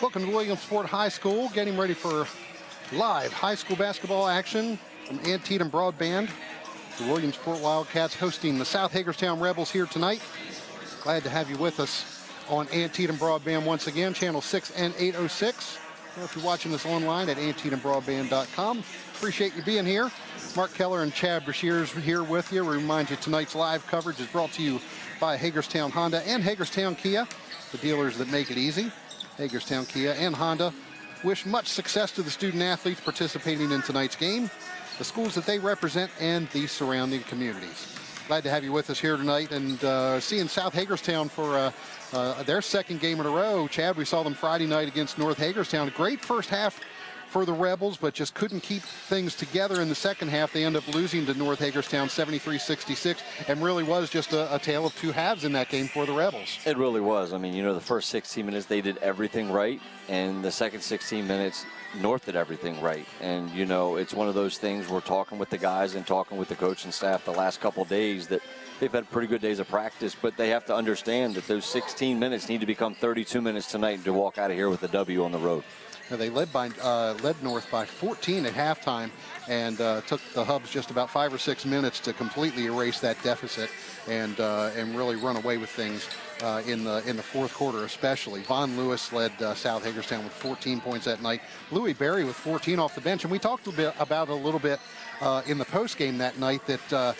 Welcome to Williamsport High School, getting ready for live high school basketball action from Antietam Broadband. The Williamsport Wildcats hosting the South Hagerstown Rebels here tonight. Glad to have you with us on Antietam Broadband once again, channel 6 and 806. Or if you're watching us online at AntietamBroadband.com. Appreciate you being here. Mark Keller and Chad Brashears here with you. We remind you tonight's live coverage is brought to you by Hagerstown Honda and Hagerstown Kia, the dealers that make it easy. Hagerstown Kia and Honda wish much success to the student athletes participating in tonight's game, the schools that they represent, and the surrounding communities. Glad to have you with us here tonight, and seeing South Hagerstown for their second game in a row. Chad, we saw them Friday night against North Hagerstown. Great first half for the Rebels, but just couldn't keep things together in the second half. They end up losing to North Hagerstown 73-66, and really was just a tale of two halves in that game for the Rebels. It really was. I mean, you know, the first 16 minutes they did everything right, and the second 16 minutes North did everything right. And, you know, it's one of those things we're talking with the guys and talking with the coaching staff the last couple of days that they've had pretty good days of practice, but they have to understand that those 16 minutes need to become 32 minutes tonight to walk out of here with a W on the road. They led North by 14 at halftime, and took the Hubs just about 5 or 6 minutes to completely erase that deficit and really run away with things in the fourth quarter, especially. Von Lewis led South Hagerstown with 14 points that night. Louis Berry with 14 off the bench, and we talked a bit about it a little bit in the post game that night that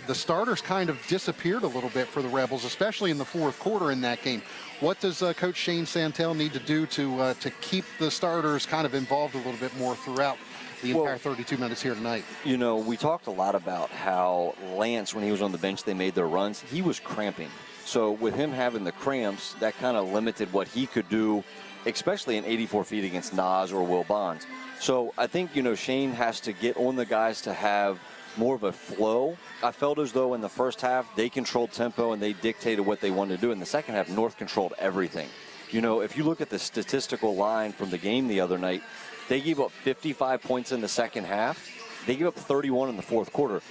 the starters kind of disappeared a little bit for the Rebels, especially in the fourth quarter in that game. What does Coach Shane Santel need to do to keep the starters kind of involved a little bit more throughout the entire 32 minutes here tonight? You know, we talked a lot about how Lance, when he was on the bench, they made their runs. He was cramping. So with him having the cramps, that kind of limited what he could do, especially in 84 feet against Nas or Will Bonds. So I think, you know, Shane has to get on the guys to have more of a flow. I felt as though in the first half they controlled tempo and they dictated what they wanted to do. In the second half, North controlled everything. You know, if you look at the statistical line from the game the other night, they gave up 55 points in the second half. They gave up 31 in the fourth quarter.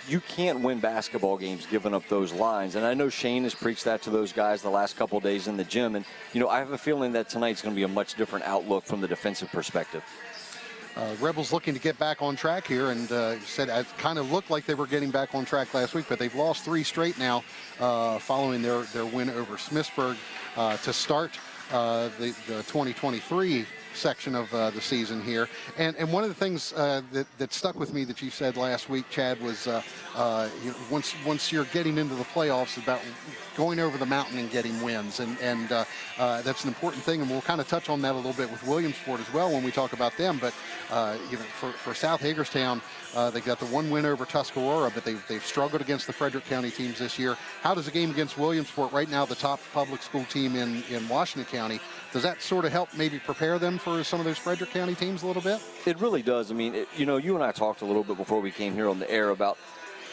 You can't win basketball games giving up those lines. And I know Shane has preached that to those guys the last couple of days in the gym. And, you know, I have a feeling that tonight's going to be a much different outlook from the defensive perspective. Rebels looking to get back on track here, and said it kind of looked like they were getting back on track last week, but they've lost 3 straight now following their win over Smithsburg to start the 2023 section of the season here. And one of the things that stuck with me that you said last week, Chad, was you know, once you're getting into the playoffs, about going over the mountain and getting wins, and that's an important thing, and we'll kind of touch on that a little bit with Williamsport as well when we talk about them. But you know, for South Hagerstown, they got the 1 win over Tuscarora, but they've struggled against the Frederick County teams this year. How does a game against Williamsport, right now the top public school team in Washington County, does that sort of help maybe prepare them for some of those Frederick County teams a little bit? It really does. I mean, you know, you and I talked a little bit before we came here on the air about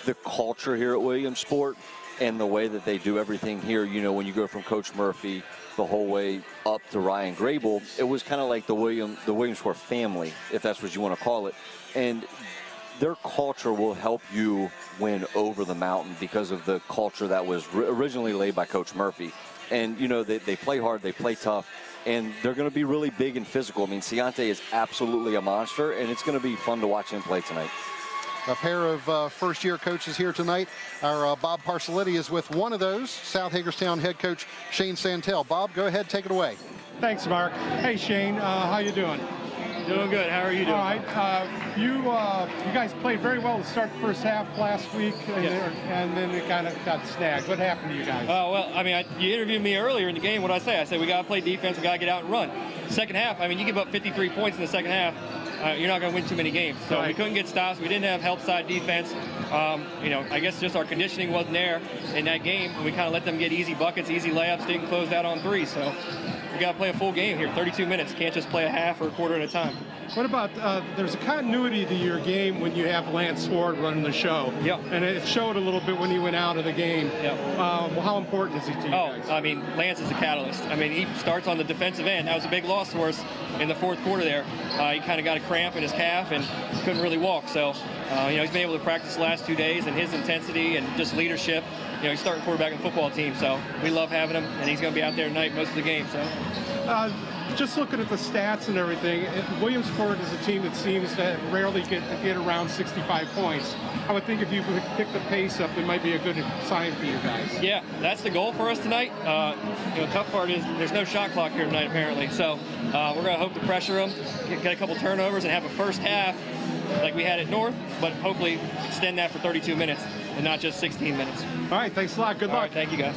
the culture here at Williamsport and the way that they do everything here. You know, when you go from Coach Murphy the whole way up to Ryan Grable, it was kind of like the Williamsport family, if that's what you want to call it. And their culture will help you win over the mountain because of the culture that was originally laid by Coach Murphy. And, you know, they play hard, they play tough, and they're going to be really big and physical. I mean, Ciante is absolutely a monster, and it's going to be fun to watch him play tonight. A pair of first-year coaches here tonight. Our Bob Parcelletti is with one of those, South Hagerstown head coach Shane Santel. Bob, go ahead, take it away. Thanks, Mark. Hey, Shane, how you doing? Doing good. How are you doing? All right. You guys played very well to start the first half last week, and then it kind of got snagged. What happened to you guys? Well, I mean, you interviewed me earlier in the game. What did I say? I said we got to play defense. We got to get out and run. Second half, I mean, you give up 53 points in the second half, you're not going to win too many games. So we couldn't get stops. We didn't have help side defense. You know, I guess just our conditioning wasn't there in that game. And we kind of let them get easy buckets, easy layups, didn't close out on 3. So we got to play a full game here, 32 minutes. Can't just play a half or a quarter at a time. What about, there's a continuity to your game when you have Lance Ford running the show. Yep. And it showed a little bit when he went out of the game. Yep. How important is he to you guys? I mean, Lance is a catalyst. I mean, he starts on the defensive end. That was a big loss for us in the fourth quarter there. He kind of got a cramp in his calf and couldn't really walk. So, you know, he's been able to practice the last 2 days, and his intensity and just leadership, you know, he's starting quarterback in the football team. So we love having him, and he's going to be out there tonight most of the game. So. just looking at the stats and everything, Williamsport is a team that seems to rarely get around 65 points. I would think if you could pick the pace up, it might be a good sign for you guys. Yeah, that's the goal for us tonight. Tough part is there's no shot clock here tonight, apparently. So we're going to hope to pressure them, get a couple turnovers, and have a first half like we had at North, but hopefully extend that for 32 minutes and not just 16 minutes. All right, thanks a lot. Good luck. All right, thank you, guys.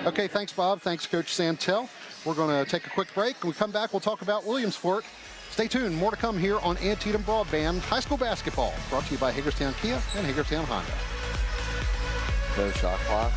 Okay, thanks, Bob. Thanks, Coach Santel. We're going to take a quick break. When we come back, we'll talk about Williamsport. Stay tuned. More to come here on Antietam Broadband High School Basketball, brought to you by Hagerstown Kia and Hagerstown Honda. No shot clock.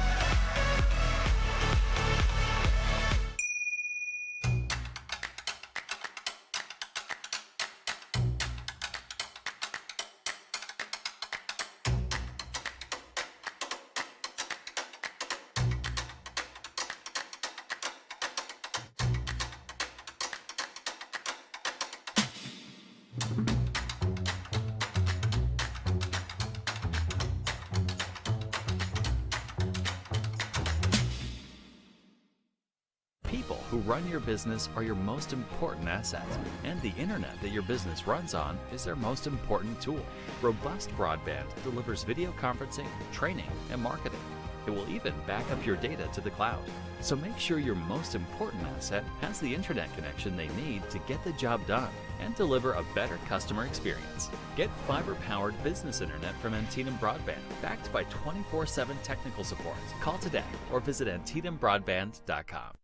People who run your business are your most important asset, and the internet that your business runs on is their most important tool. Robust Broadband delivers video conferencing, training, and marketing. It will even back up your data to the cloud. So make sure your most important asset has the internet connection they need to get the job done and deliver a better customer experience. Get fiber-powered business internet from Antietam Broadband, backed by 24/7 technical support. Call today or visit AntietamBroadband.com.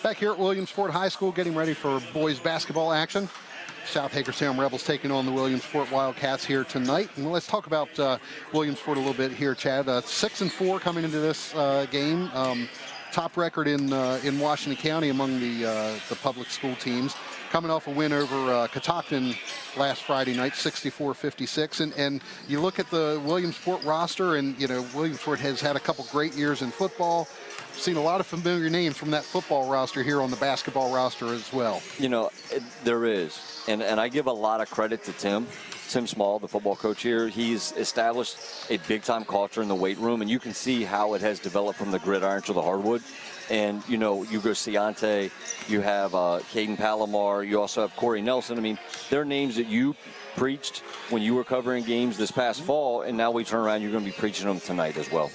Back here at Williamsport High School, getting ready for boys basketball action. South Hagerstown Rebels taking on the Williamsport Wildcats here tonight. And let's talk about Williamsport a little bit here, Chad. 6-4 coming into this game. Top record in Washington County among the public school teams. Coming off a win over Catoctin last Friday night, 64-56. And you look at the Williamsport roster, and Williamsport has had a couple great years in football. Seen a lot of familiar names from that football roster here on the basketball roster as well. There is. And I give a lot of credit to Tim Small, the football coach here. He's established a big-time culture in the weight room, and you can see how it has developed from the gridiron to the hardwood. And, you go Ciante, you have Caden Palomar, you also have Corey Nelson. I mean, they're names that you preached when you were covering games this past fall, and now we turn around, you're going to be preaching them tonight as well.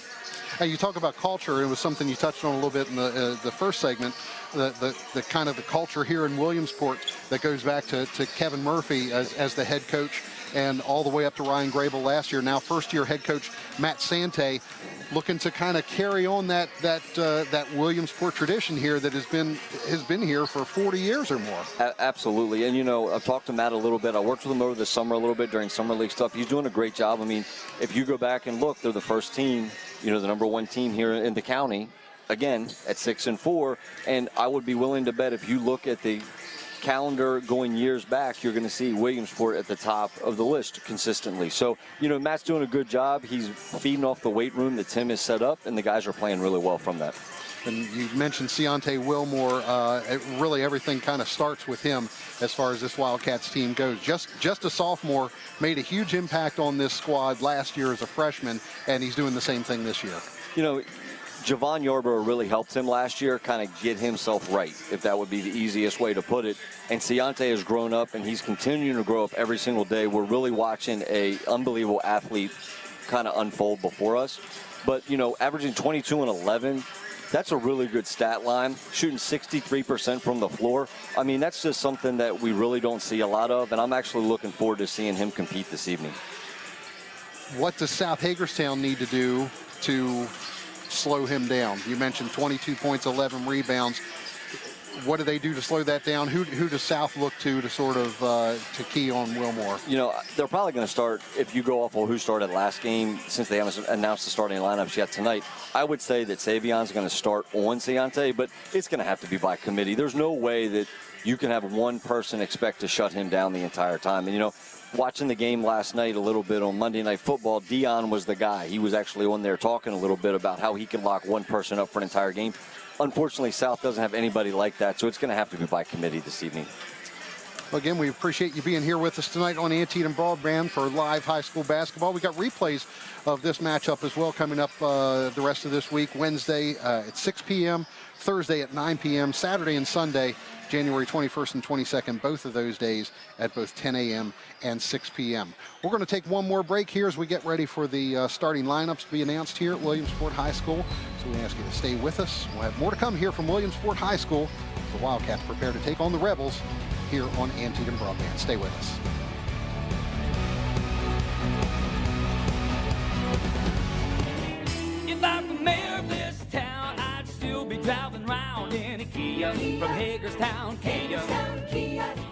Hey, you talk about culture. It was something you touched on a little bit in the first segment. The kind of the culture here in Williamsport that goes back to Kevin Murphy as the head coach, and all the way up to Ryan Grable last year. Now first-year head coach Matt Sante, looking to kind of carry on that Williamsport tradition here that has been here for 40 years or more. Absolutely. And I've talked to Matt a little bit. I worked with him over the summer a little bit during summer league stuff. He's doing a great job. I mean, if you go back and look, they're the first team, the number one team here in the county, again at 6-4. And I would be willing to bet if you look at the calendar going years back, you're going to see Williamsport at the top of the list consistently. So, Matt's doing a good job. He's feeding off the weight room that Tim has set up, and the guys are playing really well from that. And you mentioned Ciante Wilmore. Really everything kind of starts with him as far as this Wildcats team goes. Just a sophomore, made a huge impact on this squad last year as a freshman, and he's doing the same thing this year. Javon Yarborough really helped him last year kind of get himself right, if that would be the easiest way to put it. And Ciante has grown up, and he's continuing to grow up every single day. We're really watching a unbelievable athlete kind of unfold before us. But, averaging 22 and 11, that's a really good stat line. Shooting 63% from the floor. I mean, that's just something that we really don't see a lot of, and I'm actually looking forward to seeing him compete this evening. What does South Hagerstown need to do to slow him down? You mentioned 22 points, 11 rebounds. What do they do to slow that down? Who does South look to sort of to key on Wilmore? They're probably going to start, if you go off of who started last game, since they haven't announced the starting lineups yet tonight, I would say that Savion's going to start on Ciante, but it's going to have to be by committee. There's no way that you can have one person expect to shut him down the entire time. And, watching the game last night a little bit on Monday Night Football, Dion was the guy. He was actually on there talking a little bit about how he can lock one person up for an entire game. Unfortunately, South doesn't have anybody like that, so it's going to have to be by committee this evening. Well, again, we appreciate you being here with us tonight on Antietam Broadband for live high school basketball. We got replays of this matchup as well coming up the rest of this week. Wednesday at 6 p.m., Thursday at 9 p.m., Saturday and Sunday, January 21st and 22nd, both of those days at both 10 a.m. and 6 p.m. We're going to take one more break here as we get ready for the starting lineups to be announced here at Williamsport High School. So we ask you to stay with us. We'll have more to come here from Williamsport High School. The Wildcats prepare to take on the Rebels here on Antietam Broadband. Stay with us. If I'm the mayor of this town, I'd still be driving around in a Kia from Hagerstown, Kia.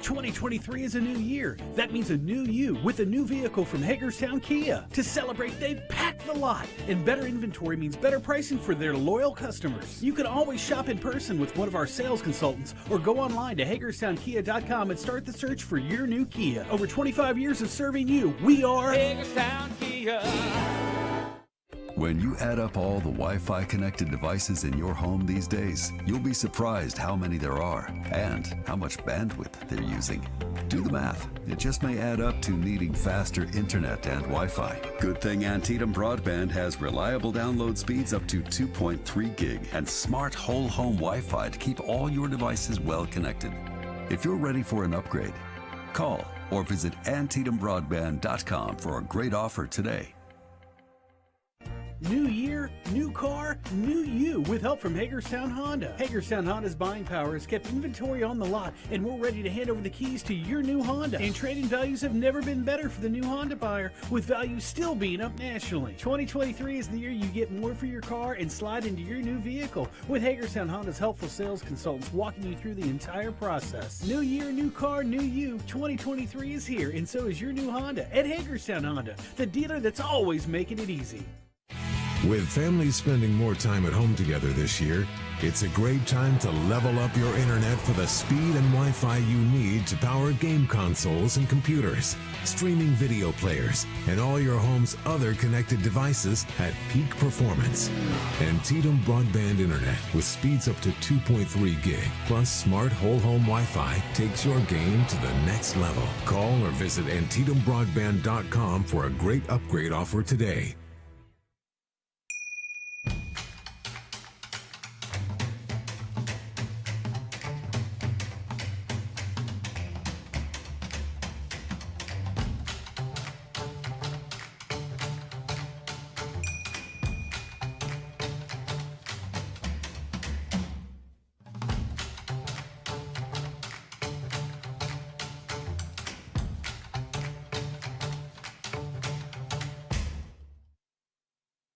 2023 is a new year. That means a new you with a new vehicle from Hagerstown Kia. To celebrate, they've packed the lot. And better inventory means better pricing for their loyal customers. You can always shop in person with one of our sales consultants or go online to HagerstownKia.com and start the search for your new Kia. Over 25 years of serving you, we are Hagerstown, Kia. When you add up all the Wi-Fi connected devices in your home these days, you'll be surprised how many there are and how much bandwidth they're using. Do the math. It just may add up to needing faster internet and Wi-Fi. Good thing Antietam Broadband has reliable download speeds up to 2.3 gig and smart whole home Wi-Fi to keep all your devices well connected. If you're ready for an upgrade, call or visit AntietamBroadband.com for a great offer today. New year, new car, new you with help from Hagerstown Honda. Hagerstown Honda's buying power has kept inventory on the lot, and we're ready to hand over the keys to your new Honda. And trade-in values have never been better for the new Honda buyer, with values still being up nationally. 2023 is the year you get more for your car and slide into your new vehicle, with Hagerstown Honda's helpful sales consultants walking you through the entire process. New year, new car, new you. 2023 is here, and so is your new Honda at Hagerstown Honda, the dealer that's always making it easy. With families spending more time at home together this year, it's a great time to level up your internet for the speed and Wi-Fi you need to power game consoles and computers, streaming video players, and all your home's other connected devices at peak performance. Antietam Broadband Internet with speeds up to 2.3 gig plus smart whole home Wi-Fi takes your game to the next level. Call or visit AntietamBroadband.com for a great upgrade offer today.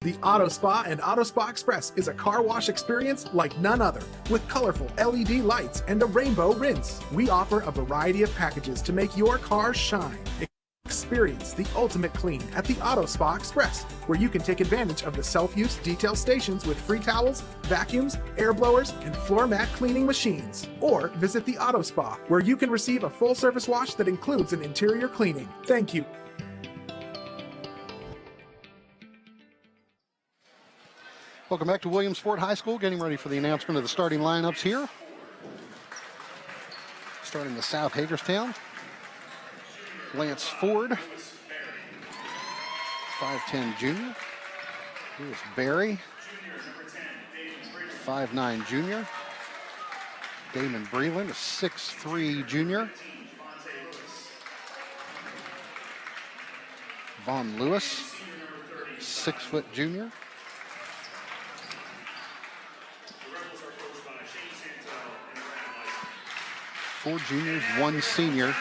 The Auto Spa and Auto Spa Express is a car wash experience like none other, with colorful LED lights and a rainbow rinse. We offer a variety of packages to make your car shine. Experience the ultimate clean at the Auto Spa Express, where you can take advantage of the self-use detail stations with free towels, vacuums, air blowers, and floor mat cleaning machines. Or visit the Auto Spa, where you can receive a full-service wash that includes an interior cleaning. Thank you. Welcome back to Williamsport High School, getting ready for the announcement of the starting lineups here. Starting with South Hagerstown, Lance Ford, 5'10" junior. Lewis Berry, 5'9" junior. Damon Breland, a 6'3" junior. Vaughn Lewis, 6' junior. 4 juniors, 1 senior.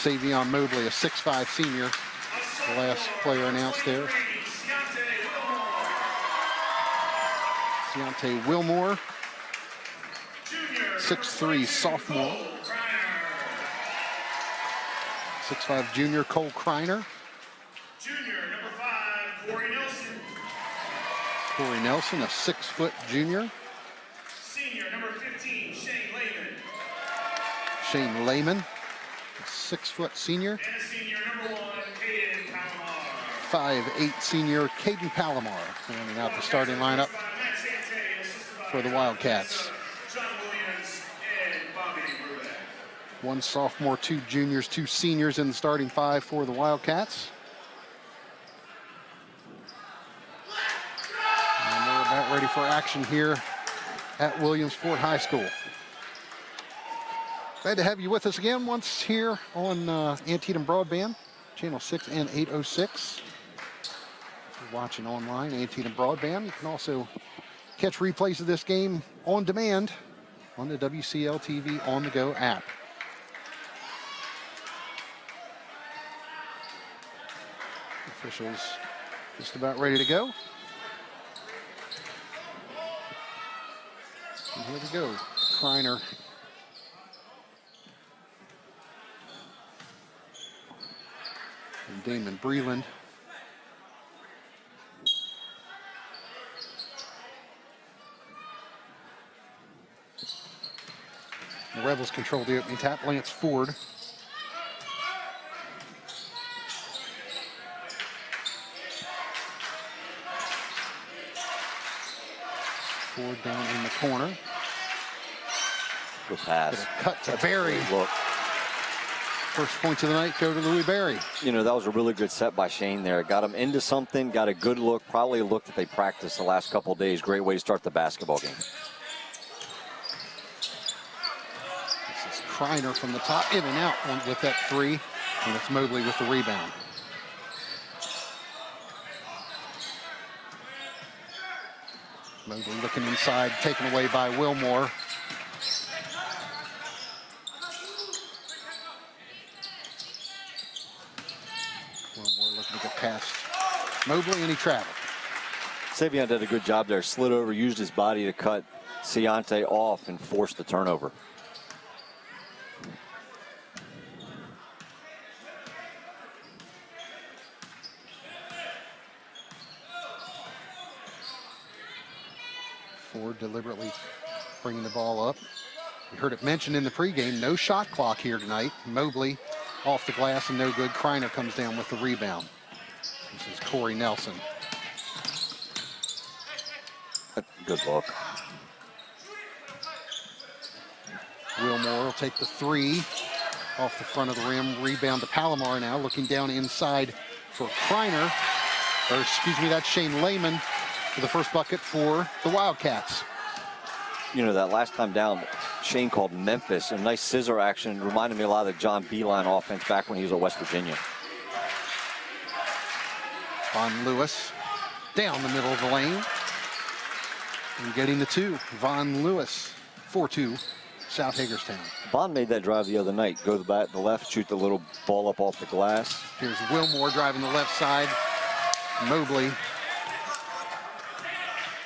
Savion Mobley, a 6'5" senior. The last player announced there. Deontay Wilmore, 6'3" sophomore. 6'5" junior Cole Kreiner. Junior, number 5, Corey Nelson. Corey Nelson, a 6' junior. Senior, number 15, Shane Lehman. Shane Lehman, a 6' senior. And a senior, number 1, Caden Palomar. 5'8" senior Caden Palomar, rounding out the starting lineup for the Wildcats. John Williams and Bobby Brubeck. One sophomore, 2 juniors, 2 seniors in the starting 5 for the Wildcats. And they're about ready for action here at Williamsport High School. Glad to have you with us again once here on Antietam Broadband, Channel 6 and 806. If you're watching online, Antietam Broadband, you can also catch replays of this game on demand on the WCL TV On The Go app. Officials just about ready to go. And here we go. Kreiner and Damon Breland. The Rebels control the opening tap. Lance Ford. Ford down in the corner. Good pass. Cut to Barry. Look. First points of the night go to Louis Barry. You know, that was a really good set by Shane there. Got him into something, got a good look, probably a look that they practiced the last couple of days. Great way to start the basketball game. This is Kreiner from the top, in and out with that 3, and it's Mobley with the rebound. Mobley looking inside, taken away by Wilmore. Wilmore looking to get past Mobley, and he traveled. Savion did a good job there. Slid over, used his body to cut Ciante off and forced the turnover. Ford deliberately bringing the ball up. We heard it mentioned in the pregame, no shot clock here tonight. Mobley off the glass and no good. Kreiner comes down with the rebound. This is Corey Nelson. Good look. Wilmore will take the 3 off the front of the rim. Rebound to Palomar now, looking down inside for Kreiner. Or excuse me, that's Shane Lehman for the first bucket for the Wildcats. You know, that last time down, Shane called Memphis. A nice scissor action. Reminded me a lot of the John Beeline offense back when he was at West Virginia. Von Lewis down the middle of the lane. And getting the 2. Von Lewis, 4-2, South Hagerstown. Vaughn made that drive the other night. Go to the back, the left, shoot the little ball up off the glass. Here's Wilmore driving the left side. Mobley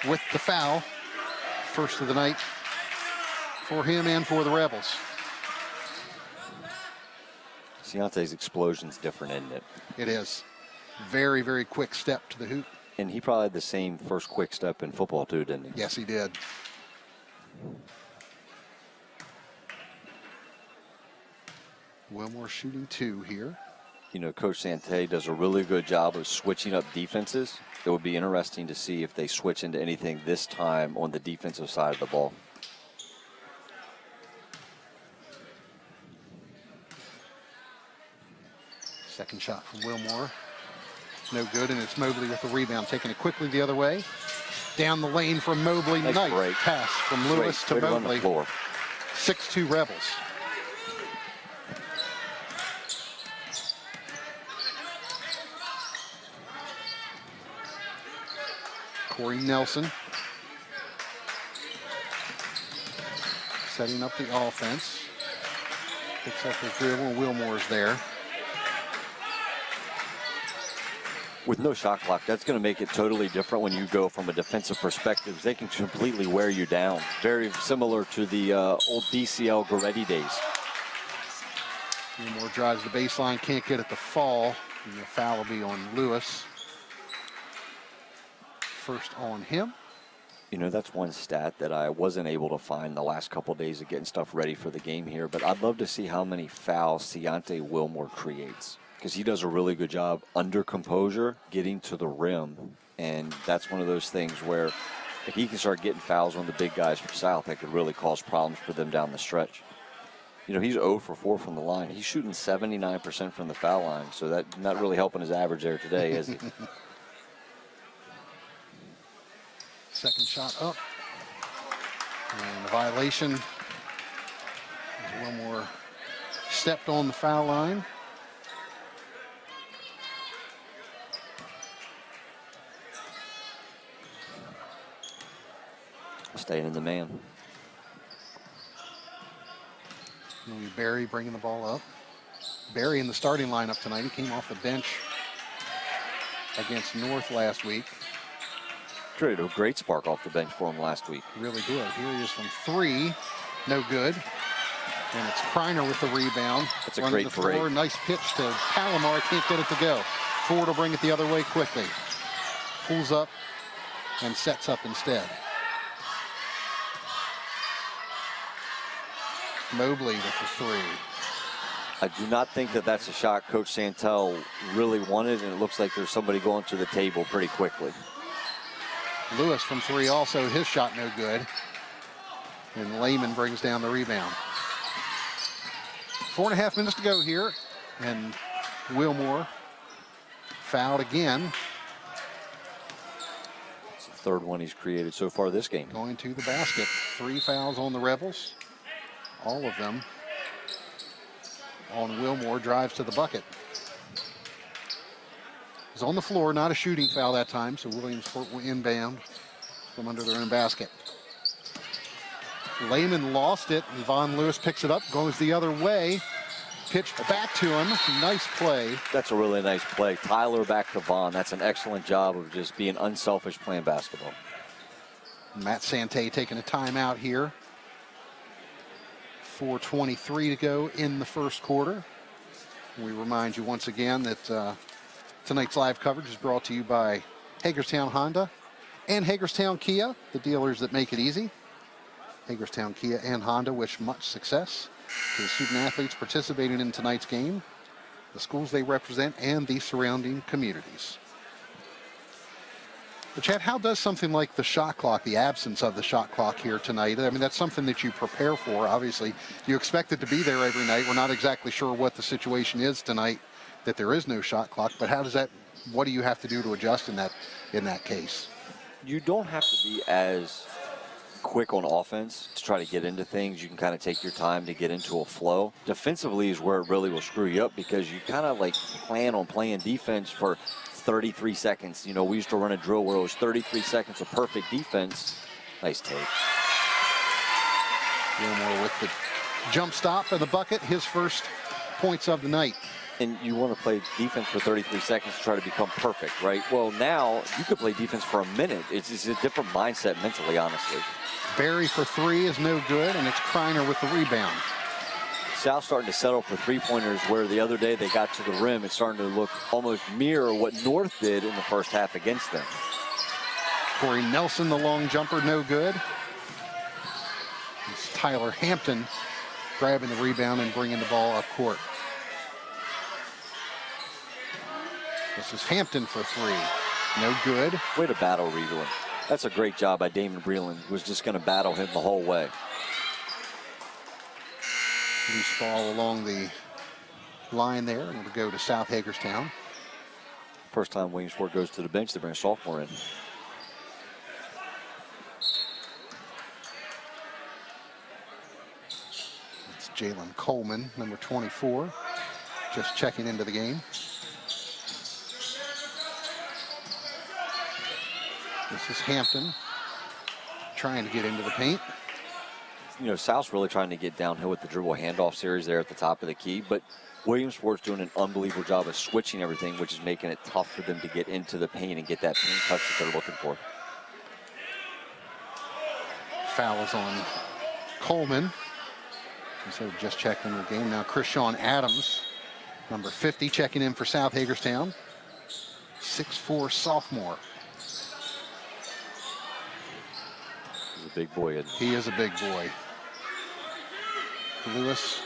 with the foul. First of the night for him and for the Rebels. Ciante's explosion's different, isn't it? It is. Very, very quick step to the hoop. And he probably had the same first quick step in football too, didn't he? Yes, he did. Wilmore shooting 2 here. You know, Coach Sante does a really good job of switching up defenses. It would be interesting to see if they switch into anything this time on the defensive side of the ball. Second shot from Wilmore. No good, and it's Mobley with the rebound, taking it quickly the other way. Down the lane from Mobley. Nice break. Pass from Lewis to Mobley. 6-2 Rebels. Corey Nelson setting up the offense. Picks up his dribble, and Wilmore's there. With no shot clock, that's going to make it totally different when you go from a defensive perspective. They can completely wear you down. Very similar to the old DCL Goretti days. Wilmore drives the baseline, can't get it to fall. And the foul will be on Lewis. First on him. You know, that's one stat that I wasn't able to find the last couple of days of getting stuff ready for the game here, but I'd love to see how many fouls Ciante Wilmore creates, because he does a really good job under composure getting to the rim, and that's one of those things where if he can start getting fouls on the big guys for South, that could really cause problems for them down the stretch. You know, he's 0 for 4 from the line. He's shooting 79% from the foul line, so that's not really helping his average there today, is he? Second shot up. And a violation. Wilmore stepped on the foul line. Staying in the man. Barry bringing the ball up. Barry in the starting lineup tonight. He came off the bench against North last week. Created a great spark off the bench for him last week. Really did. Here he is from 3. No good. And it's Kreiner with the rebound. That's a great break. Nice pitch to Palomar. Can't get it to go. Ford will bring it the other way quickly. Pulls up and sets up instead. Mobley with the 3. I do not think that that's a shot Coach Santel really wanted, and it looks like there's somebody going to the table pretty quickly. Lewis from 3 also, his shot no good. And Lehman brings down the rebound. 4.5 minutes to go here, and Wilmore fouled again. It's the 3rd one he's created so far this game. Going to the basket. 3 fouls on the Rebels. All of them on Wilmore. Drives to the bucket. He's on the floor, not a shooting foul that time, so Williamsport will inbound from under their own basket. Lehman lost it, and Von Lewis picks it up, goes the other way, pitched back to him. Nice play. That's a really nice play. Tyler back to Vaughn. That's an excellent job of just being unselfish playing basketball. Matt Sante taking a timeout here. 4:23 to go in the first quarter. We remind you once again that tonight's live coverage is brought to you by Hagerstown Honda and Hagerstown Kia, the dealers that make it easy. Hagerstown Kia and Honda wish much success to the student athletes participating in tonight's game, the schools they represent, and the surrounding communities. But Chad, how does something like the shot clock, the absence of the shot clock here tonight, I mean, that's something that you prepare for, obviously. You expect it to be there every night. We're not exactly sure what the situation is tonight, that there is no shot clock, but how does that, what do you have to do to adjust in that case? You don't have to be as quick on offense to try to get into things. You can kind of take your time to get into a flow. Defensively is where it really will screw you up, because you kind of like plan on playing defense for 33 seconds. You know, we used to run a drill where it was 33 seconds of perfect defense. Nice take. Wilmore with the jump stop and the bucket, his first points of the night. And you want to play defense for 33 seconds to try to become perfect, right? Well, now you could play defense for a minute. It's a different mindset mentally, honestly. Barry for 3 is no good, and it's Kreiner with the rebound. South starting to settle for three-pointers, where the other day they got to the rim. It's starting to look almost mirror what North did in the first half against them. Corey Nelson, the long jumper, no good. It's Tyler Hampton grabbing the rebound and bringing the ball up court. This is Hampton for 3. No good. Way to battle Breland. That's a great job by Damon Breland. Was just going to battle him the whole way. Loose ball along the line there, and it'll go to South Hagerstown. First time Williamsport goes to the bench, they bring a sophomore in. It's Jalen Coleman, number 24, just checking into the game. This is Hampton trying to get into the paint. You know, South's really trying to get downhill with the dribble handoff series there at the top of the key, but Williamsport's doing an unbelievable job of switching everything, which is making it tough for them to get into the paint and get that paint touch that they're looking for. Foul is on Coleman. So just checking the game now. Krishawn Adams, number 50, checking in for South Hagerstown. 6'4" sophomore. He's a big boy. He is a big boy. Lewis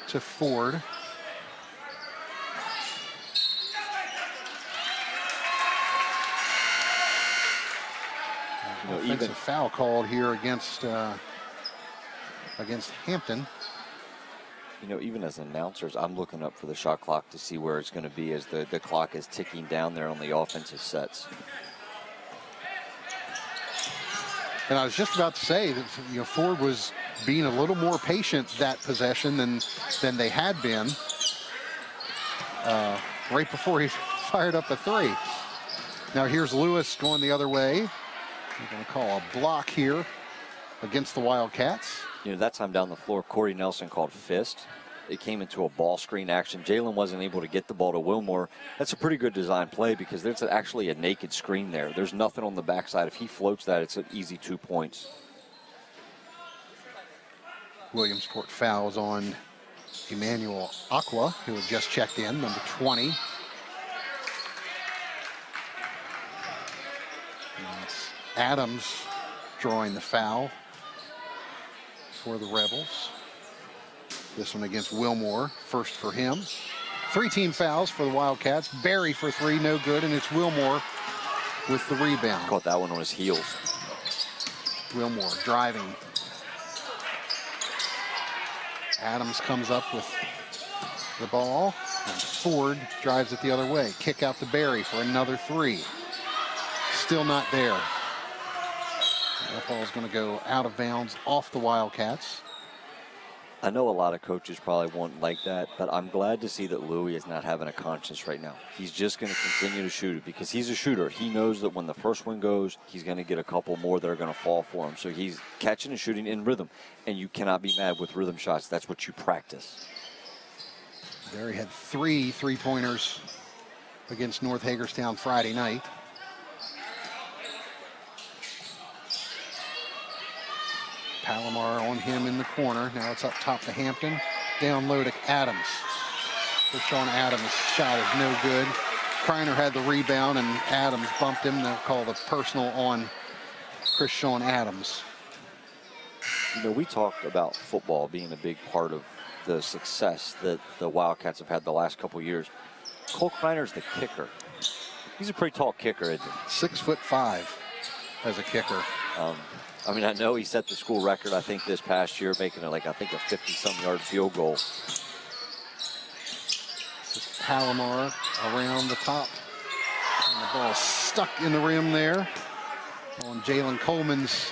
to Ford. You know, offensive foul called here against Hampton. You know, even as announcers, I'm looking up for the shot clock to see where it's going to be as the clock is ticking down there on the offensive sets. And I was just about to say that, you know, Ford was being a little more patient that possession than they had been right before he fired up a three. Now here's Lewis going the other way. We're going to call a block here against the Wildcats. You know, that time down the floor, Corey Nelson called fist. It came into a ball screen action. Jalen wasn't able to get the ball to Wilmore. That's a pretty good design play because there's actually a naked screen there. There's nothing on the backside. If he floats that, it's an easy 2 points. Williamsport fouls on Emmanuel Aqua, who had just checked in, number 20. And it's Adams drawing the foul for the Rebels. This one against Wilmore, first for him. 3-team fouls for the Wildcats. Barry for 3, no good, and it's Wilmore with the rebound. Caught that one on his heels. Wilmore driving. Adams comes up with the ball, and Ford drives it the other way. Kick out to Barry for another 3. Still not there. That ball is going to go out of bounds off the Wildcats. I know a lot of coaches probably won't like that, but I'm glad to see that Louis is not having a conscience right now. He's just going to continue to shoot it because he's a shooter. He knows that when the first one goes, he's going to get a couple more that are going to fall for him. So he's catching and shooting in rhythm, and you cannot be mad with rhythm shots. That's what you practice. Barry had 3 3-pointers against North Hagerstown Friday night. Palomar on him in the corner. Now it's up top to Hampton. Down low to Adams. Sean Adams' shot is no good. Kreiner had the rebound and Adams bumped him. They'll call the personal on Sean Adams. You know, we talked about football being a big part of the success that the Wildcats have had the last couple years. Cole Kreiner's the kicker. He's a pretty tall kicker, isn't he? 6'5" as a kicker. I mean, I know he set the school record, I think, this past year, making it like, I think, a 50-some-yard field goal. This is Palomar around the top. And the ball stuck in the rim there on Jalen Coleman's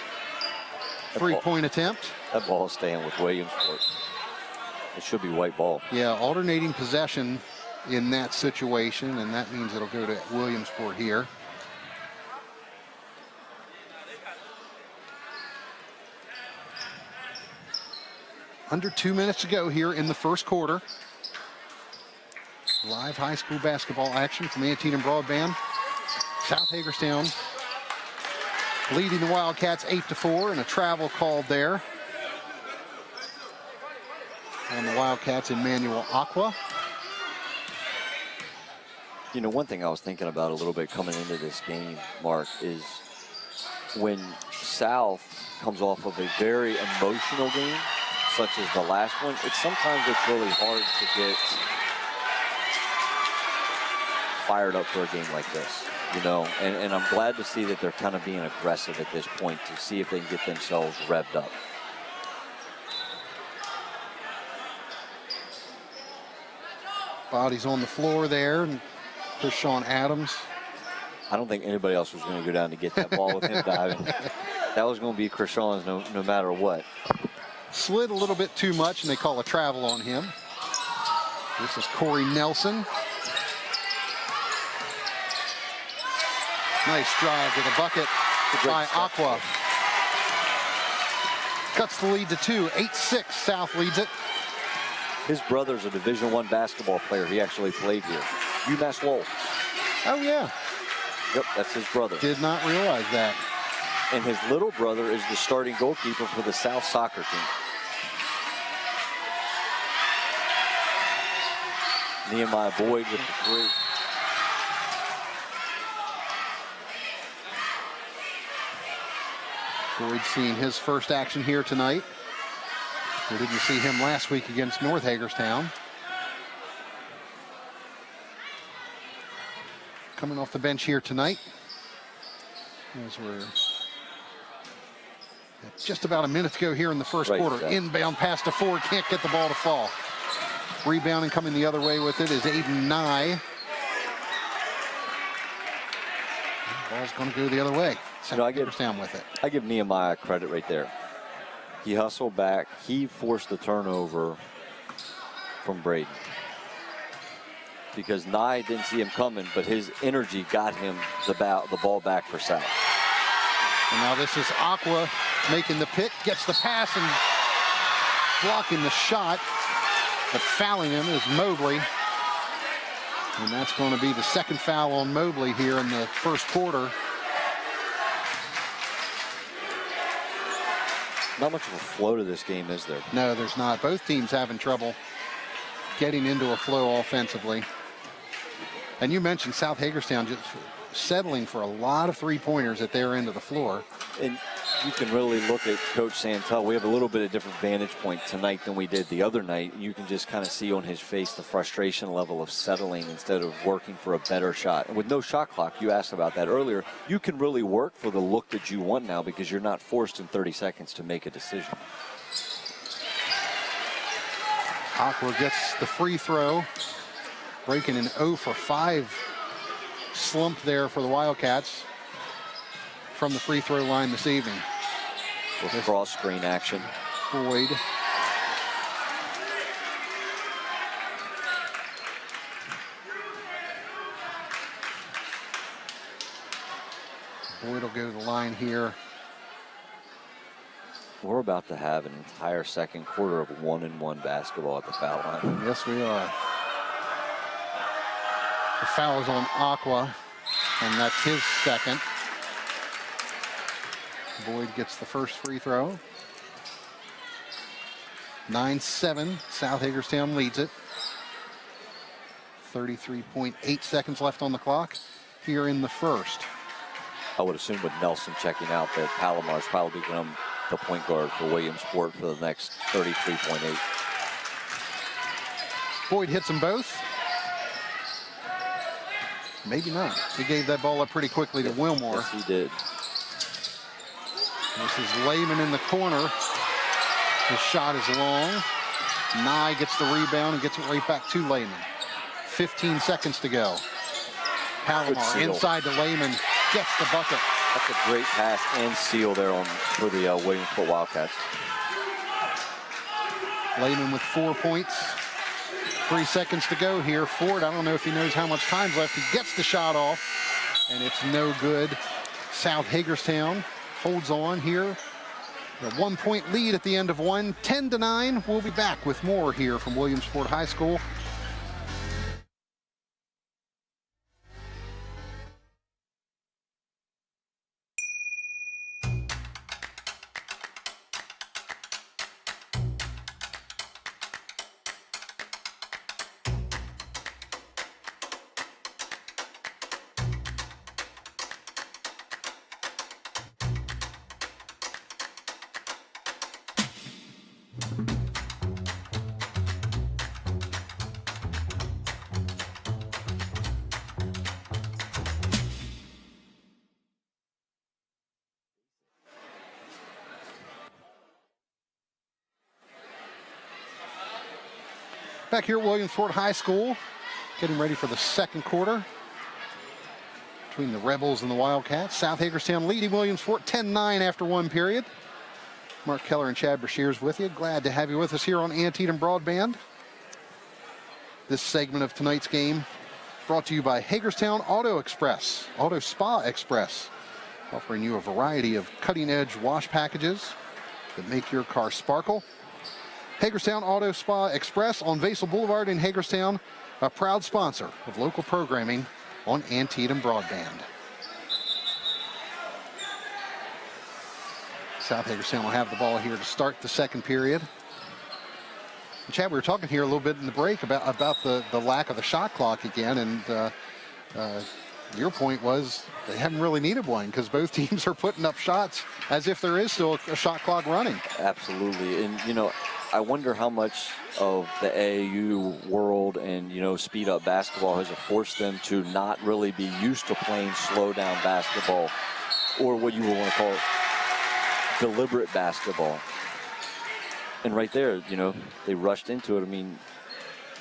3-point attempt. That ball is staying with Williamsport. It should be white ball. Yeah, alternating possession in that situation, and that means it'll go to Williamsport here. Under 2 minutes to go here in the first quarter. Live high school basketball action from Antietam Broadband. South Hagerstown leading the Wildcats 8-4, and a travel called there on the Wildcats, Emmanuel Aqua. You know, one thing I was thinking about a little bit coming into this game, Mark, is when South comes off of a very emotional game, such as the last one, sometimes it's really hard to get fired up for a game like this, you know, and I'm glad to see that they're kind of being aggressive at this point to see if they can get themselves revved up. Bodies on the floor there, and Sean Adams. I don't think anybody else was going to go down to get that ball with him diving. That was going to be Krishan's no matter what. Slid a little bit too much, and they call a travel on him. This is Corey Nelson. Nice drive to the bucket by Aqua. Cuts the lead to 2, 8-6, South leads it. His brother's a Division I basketball player. He actually played here. UMass Lowell. Oh, yeah. Yep, that's his brother. Did not realize that. And his little brother is the starting goalkeeper for the South soccer team. Nehemiah Boyd with the 3. Boyd seeing his first action here tonight. We didn't see him last week against North Hagerstown. Coming off the bench here tonight. As we're just about a minute to go here in the first quarter. Exactly. Inbound pass to Ford, can't get the ball to fall. Rebounding coming the other way with it is Aiden Nye. Ball's going to go the other way. I give down with it. I give Nehemiah credit right there. He hustled back. He forced the turnover from Braden. Because Nye didn't see him coming, but his energy got him the ball back for South. And now this is Aqua making the pick, gets the pass and blocking the shot. But fouling him is Mobley. And that's going to be the second foul on Mobley here in the first quarter. Not much of a flow to this game, is there? No, there's not. Both teams having trouble getting into a flow offensively. And you mentioned South Hagerstown just settling for a lot of three-pointers at their end of the floor. And you can really look at Coach Santel. We have a little bit of different vantage point tonight than we did the other night. You can just kind of see on his face the frustration level of settling instead of working for a better shot. And with no shot clock, you asked about that earlier, you can really work for the look that you want now because you're not forced in 30 seconds to make a decision. Aqua gets the free throw, breaking an 0 for 5 slump there for the Wildcats from the free throw line this evening. With cross screen action. Boyd. Boyd will go to the line here. We're about to have an entire second quarter of 1-and-1 basketball at the foul line. Yes, we are. The foul is on Aqua, and that's his second. Boyd gets the first free throw. 9-7, South Hagerstown leads it. 33.8 seconds left on the clock here in the first. I would assume with Nelson checking out that Palomar's probably become the point guard for Williamsport for the next 33.8. Boyd hits them both. Maybe not. He gave that ball up pretty quickly to Wilmore. Yes, he did. This is Lehman in the corner. His shot is long. Nye gets the rebound and gets it right back to Lehman. 15 seconds to go. Palomar inside to Lehman, gets the bucket. That's a great pass and seal there for the Williamsport Wildcats. Lehman with 4 points. 3 seconds to go here. Ford, I don't know if he knows how much time's left. He gets the shot off, and it's no good. South Hagerstown holds on here. A 1 point lead at the end of one. 10-9. We'll be back with more here from Williamsport High School. Back here at Williamsport High School, getting ready for the second quarter between the Rebels and the Wildcats. South Hagerstown leading Williamsport 10-9 after one period. Mark Keller and Chad Brashears with you. Glad to have you with us here on Antietam Broadband. This segment of tonight's game brought to you by Hagerstown Auto Spa Express, offering you a variety of cutting-edge wash packages that make your car sparkle. Hagerstown Auto Spa Express on Vasel Boulevard in Hagerstown, a proud sponsor of local programming on Antietam Broadband. South Hagerstown will have the ball here to start the second period. And Chad, we were talking here a little bit in the break about the lack of the shot clock again, and your point was they haven't really needed one because both teams are putting up shots as if there is still a shot clock running. Absolutely, and you know, I wonder how much of the AAU world and, you know, speed up basketball has forced them to not really be used to playing slow down basketball, or what you would want to call deliberate basketball. And right there, you know, they rushed into it. I mean,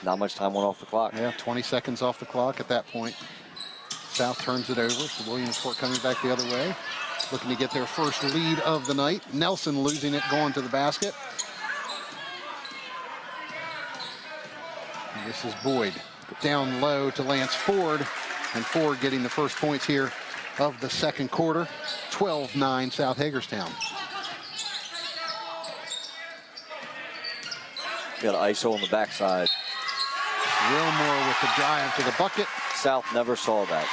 Not much time went off the clock. Yeah, 20 seconds off the clock at that point. South turns it over, so Williamsport coming back the other way, looking to get their first lead of the night. Nelson losing it, going to the basket. And this is Boyd down low to Lance Ford, and Ford getting the first points here of the second quarter. 12-9 South Hagerstown. Got an ISO on the backside. Wilmore with the drive to the bucket. South never saw that.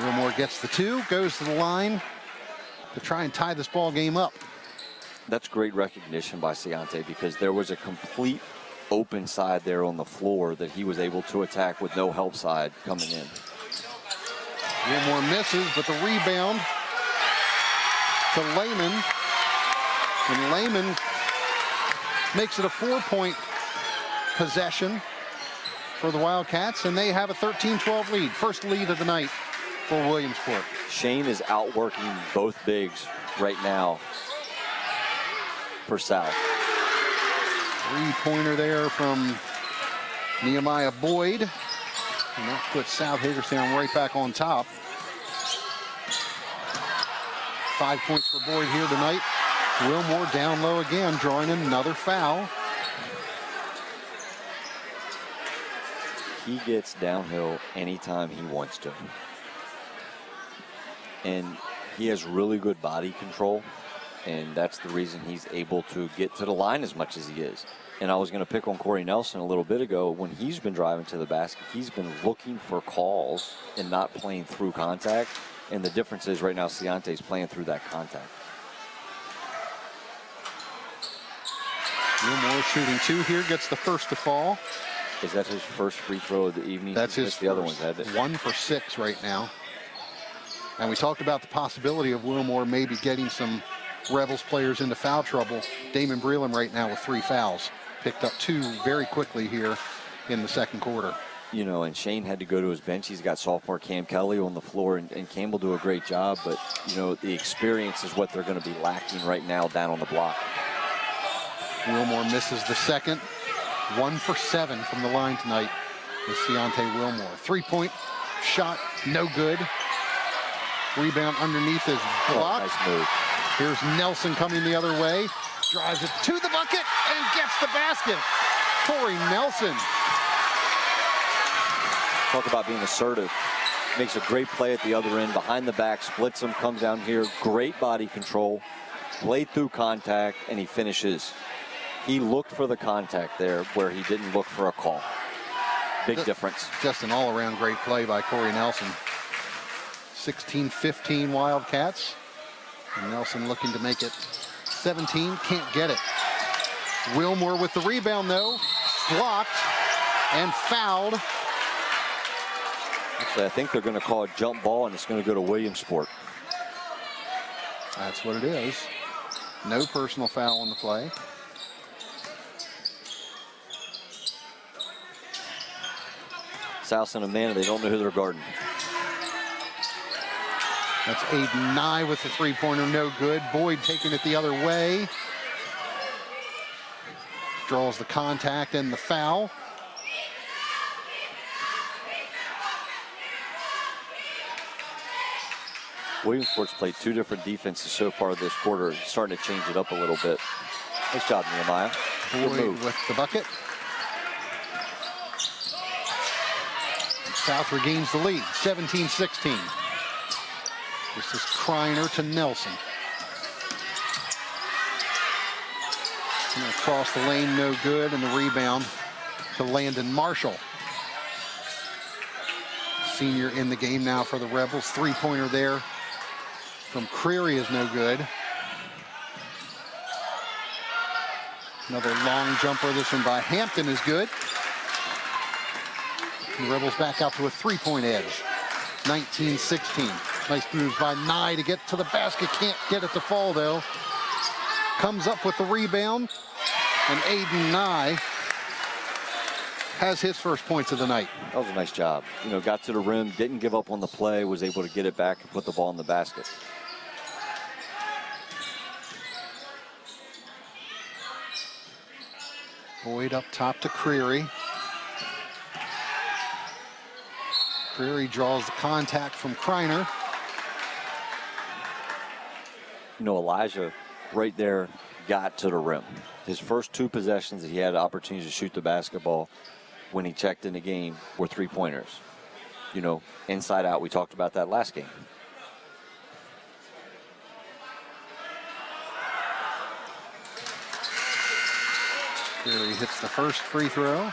Wilmore gets the two, goes to the line to try and tie this ball game up. That's great recognition by Ciante, because there was a complete open side there on the floor that he was able to attack with no help side coming in. Wilmore misses, but the rebound to Lehman. And Lehman makes it a 4-point possession for the Wildcats, and they have a 13-12 lead. First lead of the night for Williamsport. Shane is outworking both bigs right now for South. Three-pointer there from Nehemiah Boyd. And that puts South Hagerstown right back on top. 5 points for Boyd here tonight. Wilmore down low again, drawing another foul. He gets downhill anytime he wants to. And he has really good body control, and that's the reason he's able to get to the line as much as he is. And I was going to pick on Corey Nelson a little bit ago. When he's been driving to the basket, he's been looking for calls and not playing through contact. And the difference is right now Ciante's playing through that contact. Wilmore shooting two here, gets the first to fall. Is that his first free throw of the evening? That's his the other ones had it. 1 for 6 right now. And we talked about the possibility of Wilmore maybe getting some Rebels players into foul trouble. Damon Breland right now with 3 fouls. Picked up 2 very quickly here in the second quarter. You know, and Shane had to go to his bench. He's got sophomore Cam Kelly on the floor, and Cam will do a great job, but, you know, the experience is what they're going to be lacking right now down on the block. Wilmore misses the second. 1 for 7 from the line tonight is Ciante Wilmore. 3-point shot, no good. Rebound underneath is blocked. Nice move. Here's Nelson coming the other way. Drives it to the bucket and gets the basket. Corey Nelson. Talk about being assertive. Makes a great play at the other end, behind the back, splits him, comes down here. Great body control. Played through contact, and he finishes. He looked for the contact there where he didn't look for a call. Big difference. Just an all-around great play by Corey Nelson. 16-15 Wildcats. And Nelson looking to make it 17, can't get it. Wilmore with the rebound though, blocked and fouled. Actually, I think they're going to call a jump ball, and it's going to go to Williamsport. That's what it is. No personal foul on the play. South and Amanda, they don't know who they're guarding. That's Aiden Nye with the three-pointer, no good. Boyd taking it the other way. Draws the contact and the foul. Williamsport's played 2 different defenses so far this quarter. Starting to change it up a little bit. Nice job, Nehemiah. Boyd with the bucket. South regains the lead, 17-16. This is Kreiner to Nelson. And across the lane, no good, and the rebound to Landon Marshall. Senior in the game now for the Rebels. Three-pointer there from Creary is no good. Another long jumper, this one by Hampton is good. The Rebels back out to a three-point edge. 19-16. Nice moves by Nye to get to the basket. Can't get it to fall, though. Comes up with the rebound. And Aiden Nye has his first points of the night. That was a nice job. You know, got to the rim, didn't give up on the play, was able to get it back and put the ball in the basket. Boyd up top to Creary. Creary draws the contact from Kreiner. You know, Elijah right there got to the rim. His first 2 possessions that he had opportunities to shoot the basketball when he checked in the game were 3-pointers. You know, inside out, we talked about that last game. Creary hits the first free throw.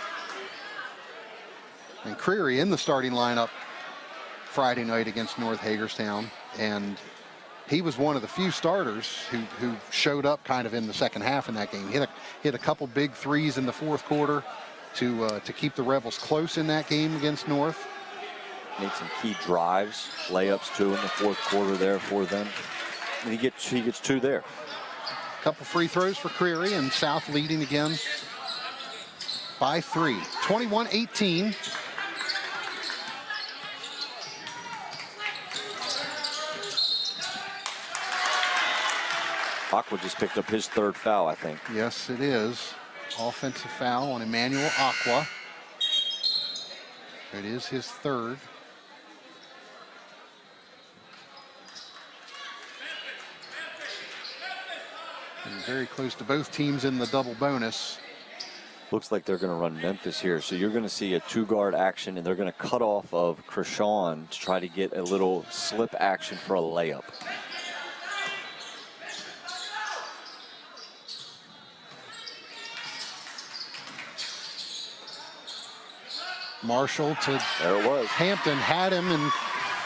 And Creary in the starting lineup Friday night against North Hagerstown. And he was one of the few starters who showed up kind of in the second half in that game. Hit a couple big threes in the fourth quarter to keep the Rebels close in that game against North. Made some key drives, layups too in the fourth quarter there for them. And he gets 2 there. Couple free throws for Creary, and South leading again by 3. 21-18. Aqua just picked up his 3rd foul, I think. Yes, it is. Offensive foul on Emmanuel Aqua. It is his 3rd. And very close to both teams in the double bonus. Looks like they're going to run Memphis here. So you're going to see a 2-guard action, and they're going to cut off of Krishan to try to get a little slip action for a layup. Marshall to there it was. Hampton, had him, and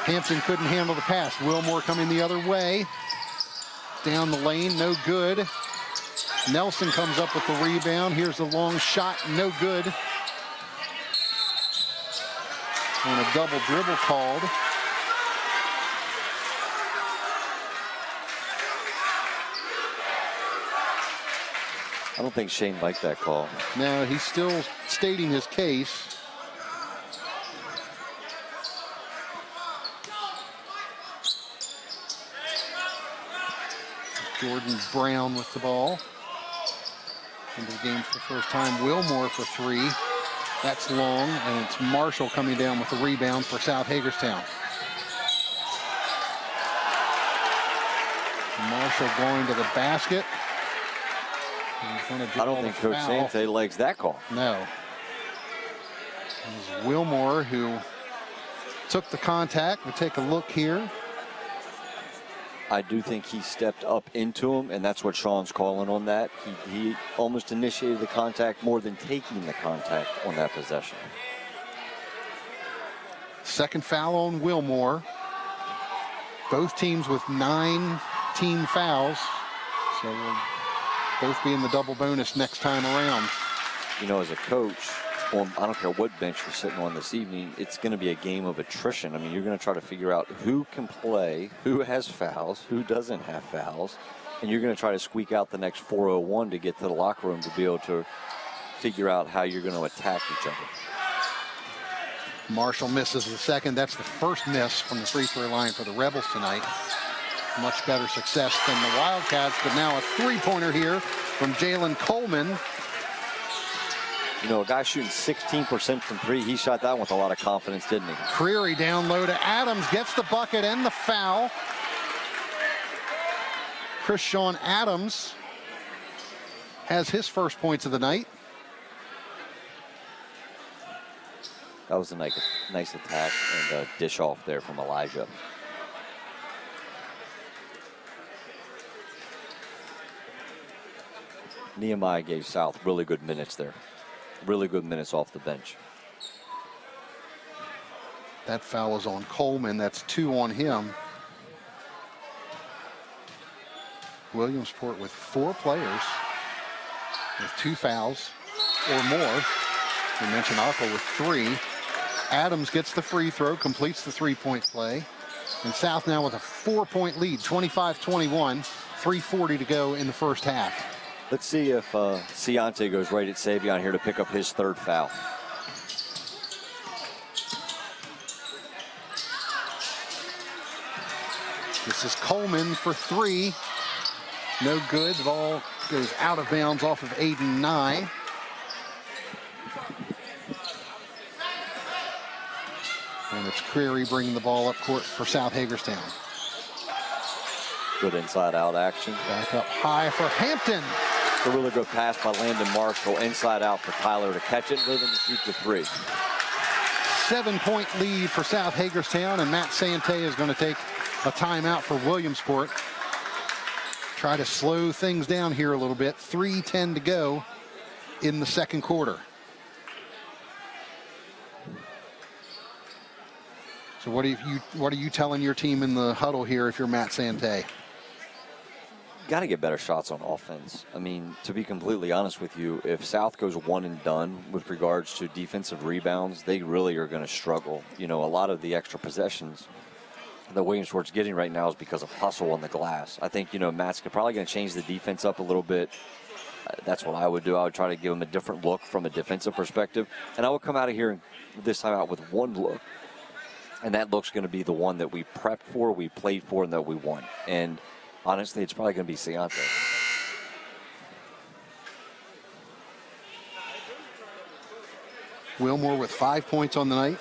Hampton couldn't handle the pass. Wilmore coming the other way. Down the lane, no good. Nelson comes up with the rebound. Here's a long shot, no good. And a double dribble called. I don't think Shane liked that call. No, he's still stating his case. Jordan Brown with the ball. Into the game for the first time. Wilmore for 3. That's long, and it's Marshall coming down with the rebound for South Hagerstown. Marshall going to the basket. I don't think Coach Sante likes that call. No. It's Wilmore who took the contact. We'll take a look here. I do think he stepped up into him, and that's what Sean's calling on that. He almost initiated the contact more than taking the contact on that possession. Second foul on Wilmore. Both teams with 9 team fouls. So we'll both be in the double bonus next time around. You know, as a coach, I don't care what bench you're sitting on this evening, it's going to be a game of attrition. I mean, you're going to try to figure out who can play, who has fouls, who doesn't have fouls, and you're going to try to squeak out the next 401 to get to the locker room to be able to figure out how you're going to attack each other. Marshall misses the second. That's the first miss from the free throw line for the Rebels tonight. Much better success than the Wildcats, but now a 3-pointer here from Jalen Coleman. You know, a guy shooting 16% from 3, he shot that one with a lot of confidence, didn't he? Creary down low to Adams, gets the bucket and the foul. Krishan Adams has his first points of the night. That was a nice attack and a dish off there from Elijah. Nehemiah gave South really good minutes there. Really good minutes off the bench. That foul is on Coleman. That's 2 on him. Williamsport with 4 players with 2 fouls or more. We mentioned Aqua with 3. Adams gets the free throw, completes the 3-point play. And South now with a 4-point lead, 25-21, 3:40 to go in the first half. Let's see if Ciante goes right at Savion here to pick up his 3rd foul. This is Coleman for 3. No good. The ball goes out of bounds off of Aiden Nye. And it's Creary bringing the ball up court for South Hagerstown. Good inside-out action. Back up high for Hampton. A really good pass by Landon Marshall, inside out for Tyler to catch it, rhythm to shoot the three. 7-point lead for South Hagerstown, and Matt Sante is going to take a timeout for Williamsport. Try to slow things down here a little bit. 3:10 to go in the second quarter. So what are you telling your team in the huddle here if you're Matt Sante? Got to get better shots on offense. I mean, to be completely honest with you, if South goes one and done with regards to defensive rebounds, they really are going to struggle. You know, a lot of the extra possessions that Williamsport's getting right now is because of hustle on the glass. I think, you know, Matt's probably going to change the defense up a little bit. That's what I would do. I would try to give him a different look from a defensive perspective. And I would come out of here this time out with one look. And that look's going to be the one that we prepped for, we played for, and that we won. And honestly, it's probably going to be Ciante. Wilmore with 5 points on the night.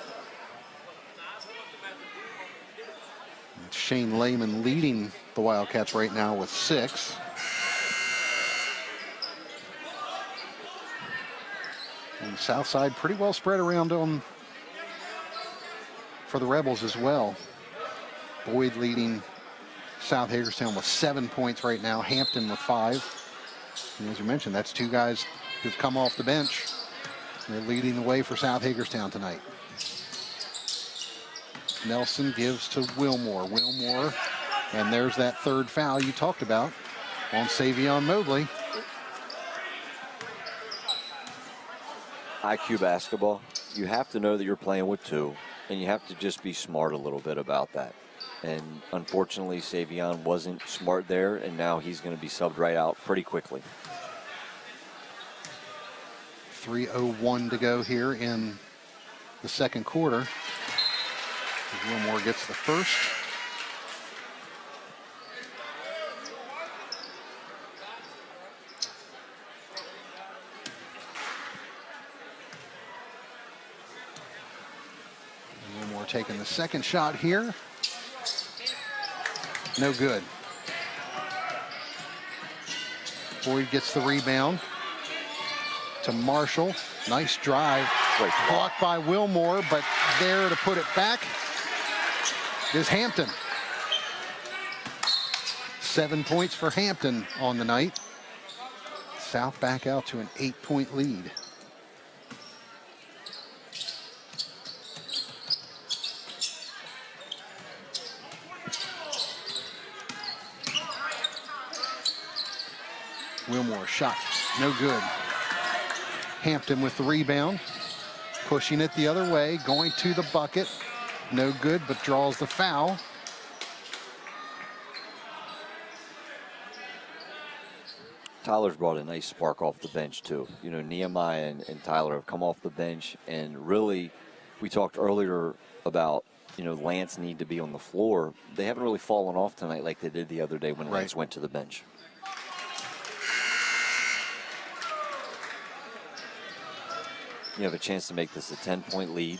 It's Shane Lehman leading the Wildcats right now with 6. And Southside pretty well spread around on for the Rebels as well. Boyd leading South Hagerstown with 7 points right now. Hampton with 5. And as you mentioned, that's 2 guys who've come off the bench. They're leading the way for South Hagerstown tonight. Nelson gives to Wilmore. Wilmore, and there's that third foul you talked about on Savion Mobley. IQ basketball, you have to know that you're playing with 2, and you have to just be smart a little bit about that. And unfortunately, Savion wasn't smart there, and now he's going to be subbed right out pretty quickly. 3:01 to go here in the second quarter. Wilmore gets the first. Wilmore taking the second shot here. No good. Boyd gets the rebound to Marshall. Nice drive. Blocked by Wilmore, but there to put it back is Hampton. 7 points for Hampton on the night. South back out to an 8-point lead. Wilmore shot, no good. Hampton with the rebound, pushing it the other way, going to the bucket. No good, but draws the foul. Tyler's brought a nice spark off the bench, too. You know, Nehemiah and Tyler have come off the bench, and really, we talked earlier about, you know, Lance need to be on the floor. They haven't really fallen off tonight like they did the other day when Lance went to the bench. You have a chance to make this a 10-point lead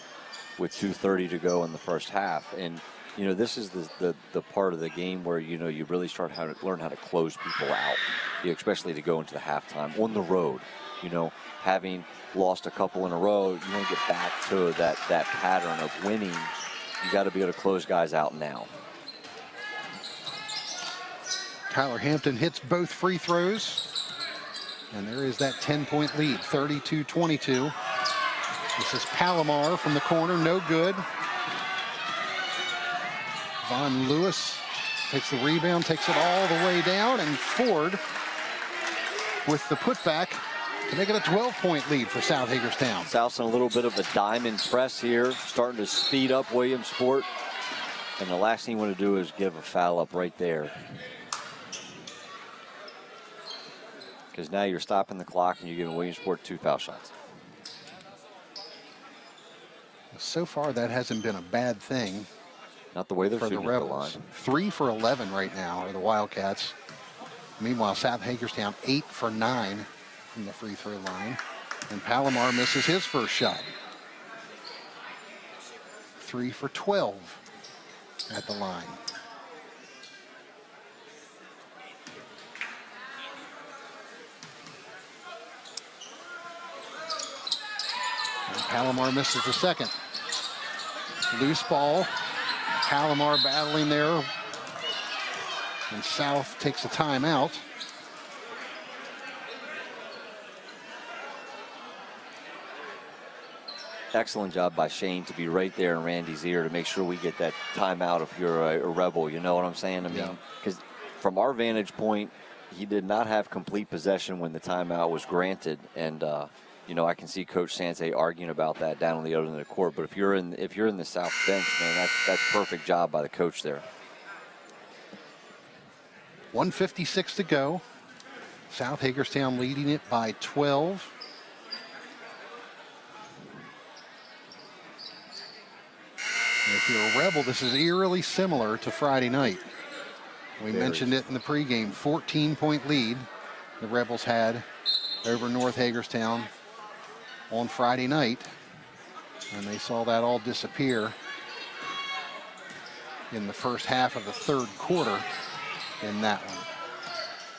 with 2:30 to go in the first half. And, you know, this is the part of the game where, you know, you really start how to learn how to close people out, you know, especially to go into the halftime on the road. You know, having lost a couple in a row, you want to get back to that pattern of winning. You got to be able to close guys out now. Tyler Hampton hits both free throws. And there is that 10-point lead, 32-22. This is Palomar from the corner, no good. Von Lewis takes the rebound, takes it all the way down, and Ford with the putback to make it a 12-point lead for South Hagerstown. South's in a little bit of a diamond press here, starting to speed up Williamsport. And the last thing you want to do is give a foul up right there. Because now you're stopping the clock and you're giving Williamsport 2 foul shots. So far, that hasn't been a bad thing. Not the way they're shooting at the line. 3 for 11 right now are the Wildcats. Meanwhile, South Hagerstown 8 for 9 from the free throw line. And Palomar misses his first shot. 3 for 12 at the line. And Palomar misses the second. Loose ball. Palomar battling there. And South takes a timeout. Excellent job by Shane to be right there in Randy's ear to make sure we get that timeout if you're a Rebel. You know what I'm saying? I mean, because from our vantage point, he did not have complete possession when the timeout was granted. And, you know, I can see Coach Sante arguing about that down on the other end of the court. But if you're in the South bench, man, that's perfect job by the coach there. 1:56 to go. South Hagerstown leading it by 12. And if you're a Rebel, this is eerily similar to Friday night. We mentioned it in the pregame. 14-point lead the Rebels had over North Hagerstown on Friday night. And they saw that all disappear in the first half of the third quarter in that one.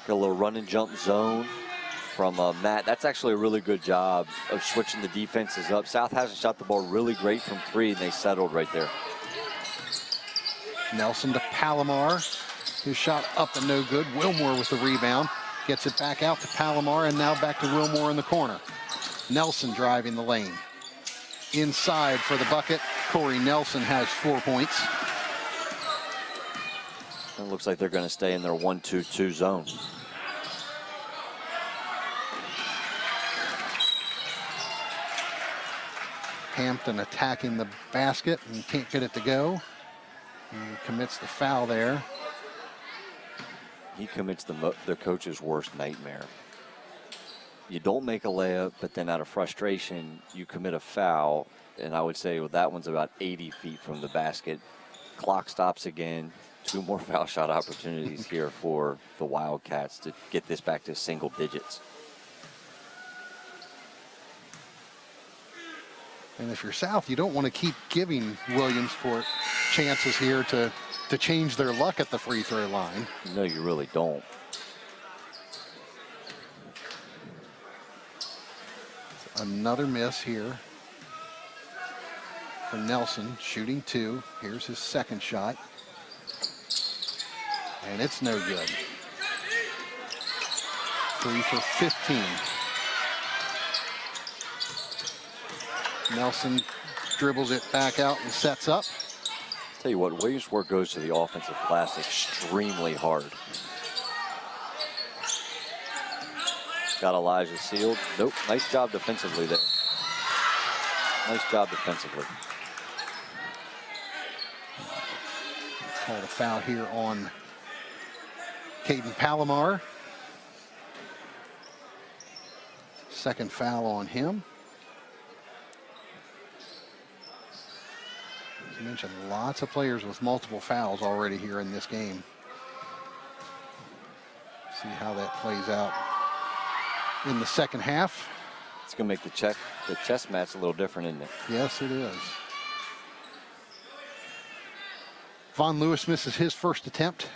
Got a little run and jump zone from Matt. That's actually a really good job of switching the defenses up. South hasn't shot the ball really great from 3, and they settled right there. Nelson to Palomar. His shot up and no good. Wilmore with the rebound. Gets it back out to Palomar, and now back to Wilmore in the corner. Nelson driving the lane. Inside for the bucket. Corey Nelson has 4 points. It looks like they're going to stay in their 1-2-2 zone. Hampton attacking the basket and can't get it to go. And commits the foul there. He commits the coach's worst nightmare. You don't make a layup, but then out of frustration, you commit a foul. And I would say, well, that one's about 80 feet from the basket. Clock stops again. 2 more foul shot opportunities here for the Wildcats to get this back to single digits. And if you're South, you don't want to keep giving Williamsport chances here to change their luck at the free throw line. No, you really don't. Another miss here for Nelson, shooting 2. Here's his second shot. And it's no good. 3 for 15. Nelson dribbles it back out and sets up. Tell you what, Williamsport goes to the offensive glass extremely hard. Got Elijah sealed. Nope, nice job defensively there. Nice job defensively. Called a foul here on Caden Palomar. Second foul on him. As you mentioned, lots of players with multiple fouls already here in this game. See how that plays out in the second half. It's going to make the chess match a little different, isn't it? Yes, it is. Von Lewis misses his first attempt.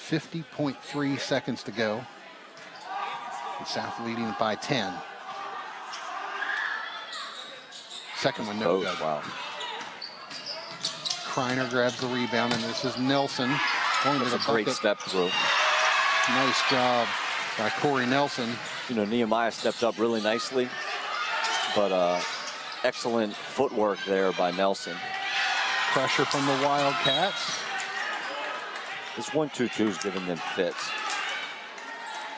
50.3 seconds to go. And South leading it by 10. Second one, no good. Wow. Kreiner grabs the rebound, and this is Nelson going to the bucket. Great step through. Nice job by Corey Nelson. You know, Nehemiah stepped up really nicely, but excellent footwork there by Nelson. Pressure from the Wildcats. This 1-2-2 is giving them fits,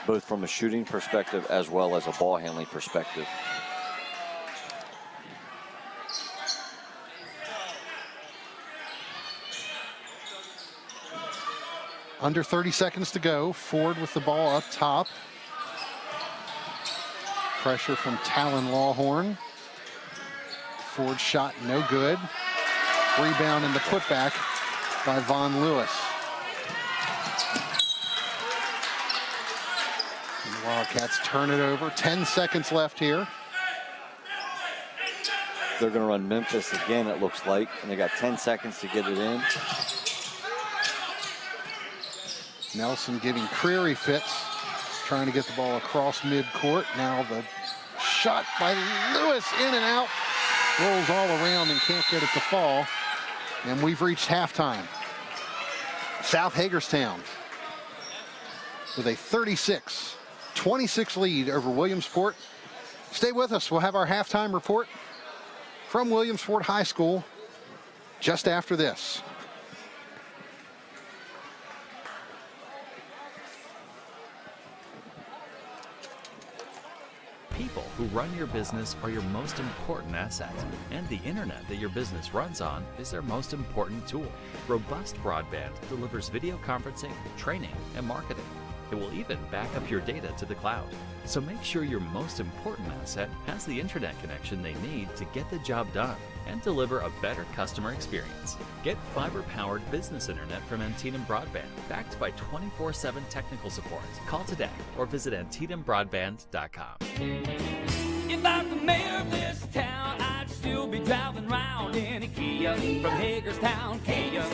both from a shooting perspective as well as a ball handling perspective. Under 30 seconds to go. Ford with the ball up top. Pressure from Talon Lawhorn. Ford shot no good. Rebound and the putback by Von Lewis. And the Wildcats turn it over. 10 seconds left here. They're going to run Memphis again, it looks like, and they got 10 seconds to get it in. Nelson giving Creary fits, trying to get the ball across midcourt. Now the shot by Lewis, in and out. Rolls all around and can't get it to fall. And we've reached halftime. South Hagerstown with a 36-26 lead over Williamsport. Stay with us. We'll have our halftime report from Williamsport High School just after this. People who run your business are your most important asset, and the internet that your business runs on is their most important tool. Robust Broadband delivers video conferencing, training, and marketing. It will even back up your data to the cloud. So make sure your most important asset has the internet connection they need to get the job done and deliver a better customer experience. Get fiber-powered business internet from Antietam Broadband, backed by 24/7 technical support. Call today or visit AntietamBroadband.com. If I'm the mayor of this town, I'd still be driving around in a Kia from Hagerstown, Kia.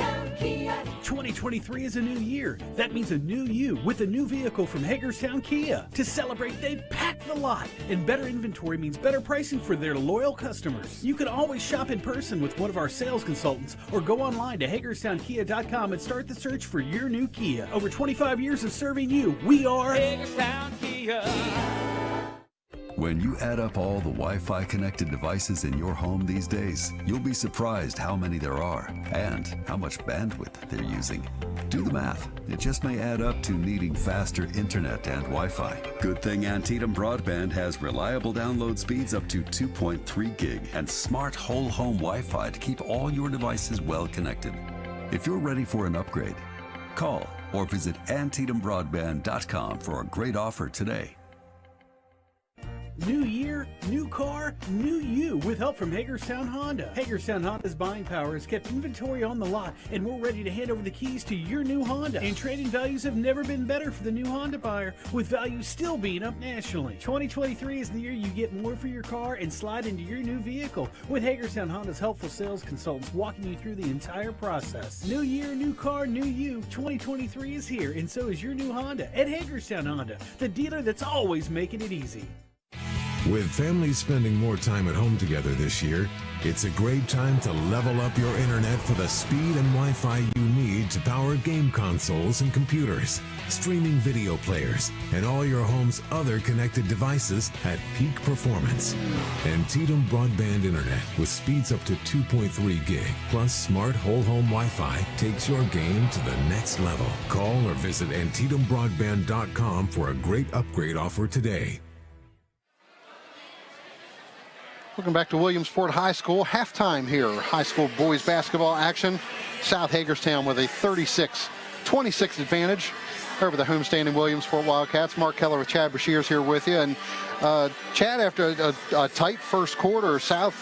2023 is a new year. That means a new you with a new vehicle from Hagerstown Kia. To celebrate, they've packed the lot. And better inventory means better pricing for their loyal customers. You can always shop in person with one of our sales consultants or go online to HagerstownKia.com and start the search for your new Kia. Over 25 years of serving you, we are Hagerstown Kia. When you add up all the Wi-Fi connected devices in your home these days, you'll be surprised how many there are and how much bandwidth they're using. Do the math. It just may add up to needing faster internet and Wi-Fi. Good thing Antietam Broadband has reliable download speeds up to 2.3 gig and smart whole home Wi-Fi to keep all your devices well connected. If you're ready for an upgrade, call or visit AntietamBroadband.com for a great offer today. New year, new car, new you with help from Hagerstown Honda. Hagerstown Honda's buying power has kept inventory on the lot, and we're ready to hand over the keys to your new Honda. And trade-in values have never been better for the new Honda buyer, with values still being up nationally. 2023 is the year you get more for your car and slide into your new vehicle, with Hagerstown Honda's helpful sales consultants walking you through the entire process. New year, new car, new you. 2023 is here, and so is your new Honda at Hagerstown Honda, the dealer that's always making it easy. With families spending more time at home together this year, it's a great time to level up your internet for the speed and Wi-Fi you need to power game consoles and computers, streaming video players, and all your home's other connected devices at peak performance. Antietam Broadband Internet with speeds up to 2.3 gig plus smart whole home Wi-Fi takes your game to the next level. Call or visit AntietamBroadband.com for a great upgrade offer today. Welcome back to Williamsport High School. Halftime here. High school boys basketball action. South Hagerstown with a 36-26 advantage over the homestanding Williamsport Wildcats. Mark Keller with Chad Brashears here with you. And Chad, after a tight first quarter, South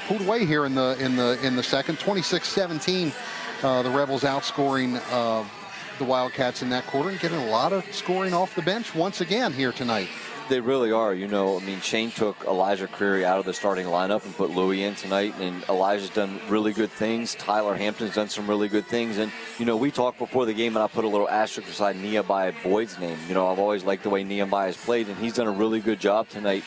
pulled away here in the second. 26-17. The Rebels outscoring the Wildcats in that quarter and getting a lot of scoring off the bench once again here tonight. They really are. You know, I mean, Shane took Elijah Creary out of the starting lineup and put Louie in tonight, and Elijah's done really good things. Tyler Hampton's done some really good things. And, you know, we talked before the game, and I put a little asterisk beside Nehemiah Boyd's name. You know, I've always liked the way Nehemiah's played, and he's done a really good job tonight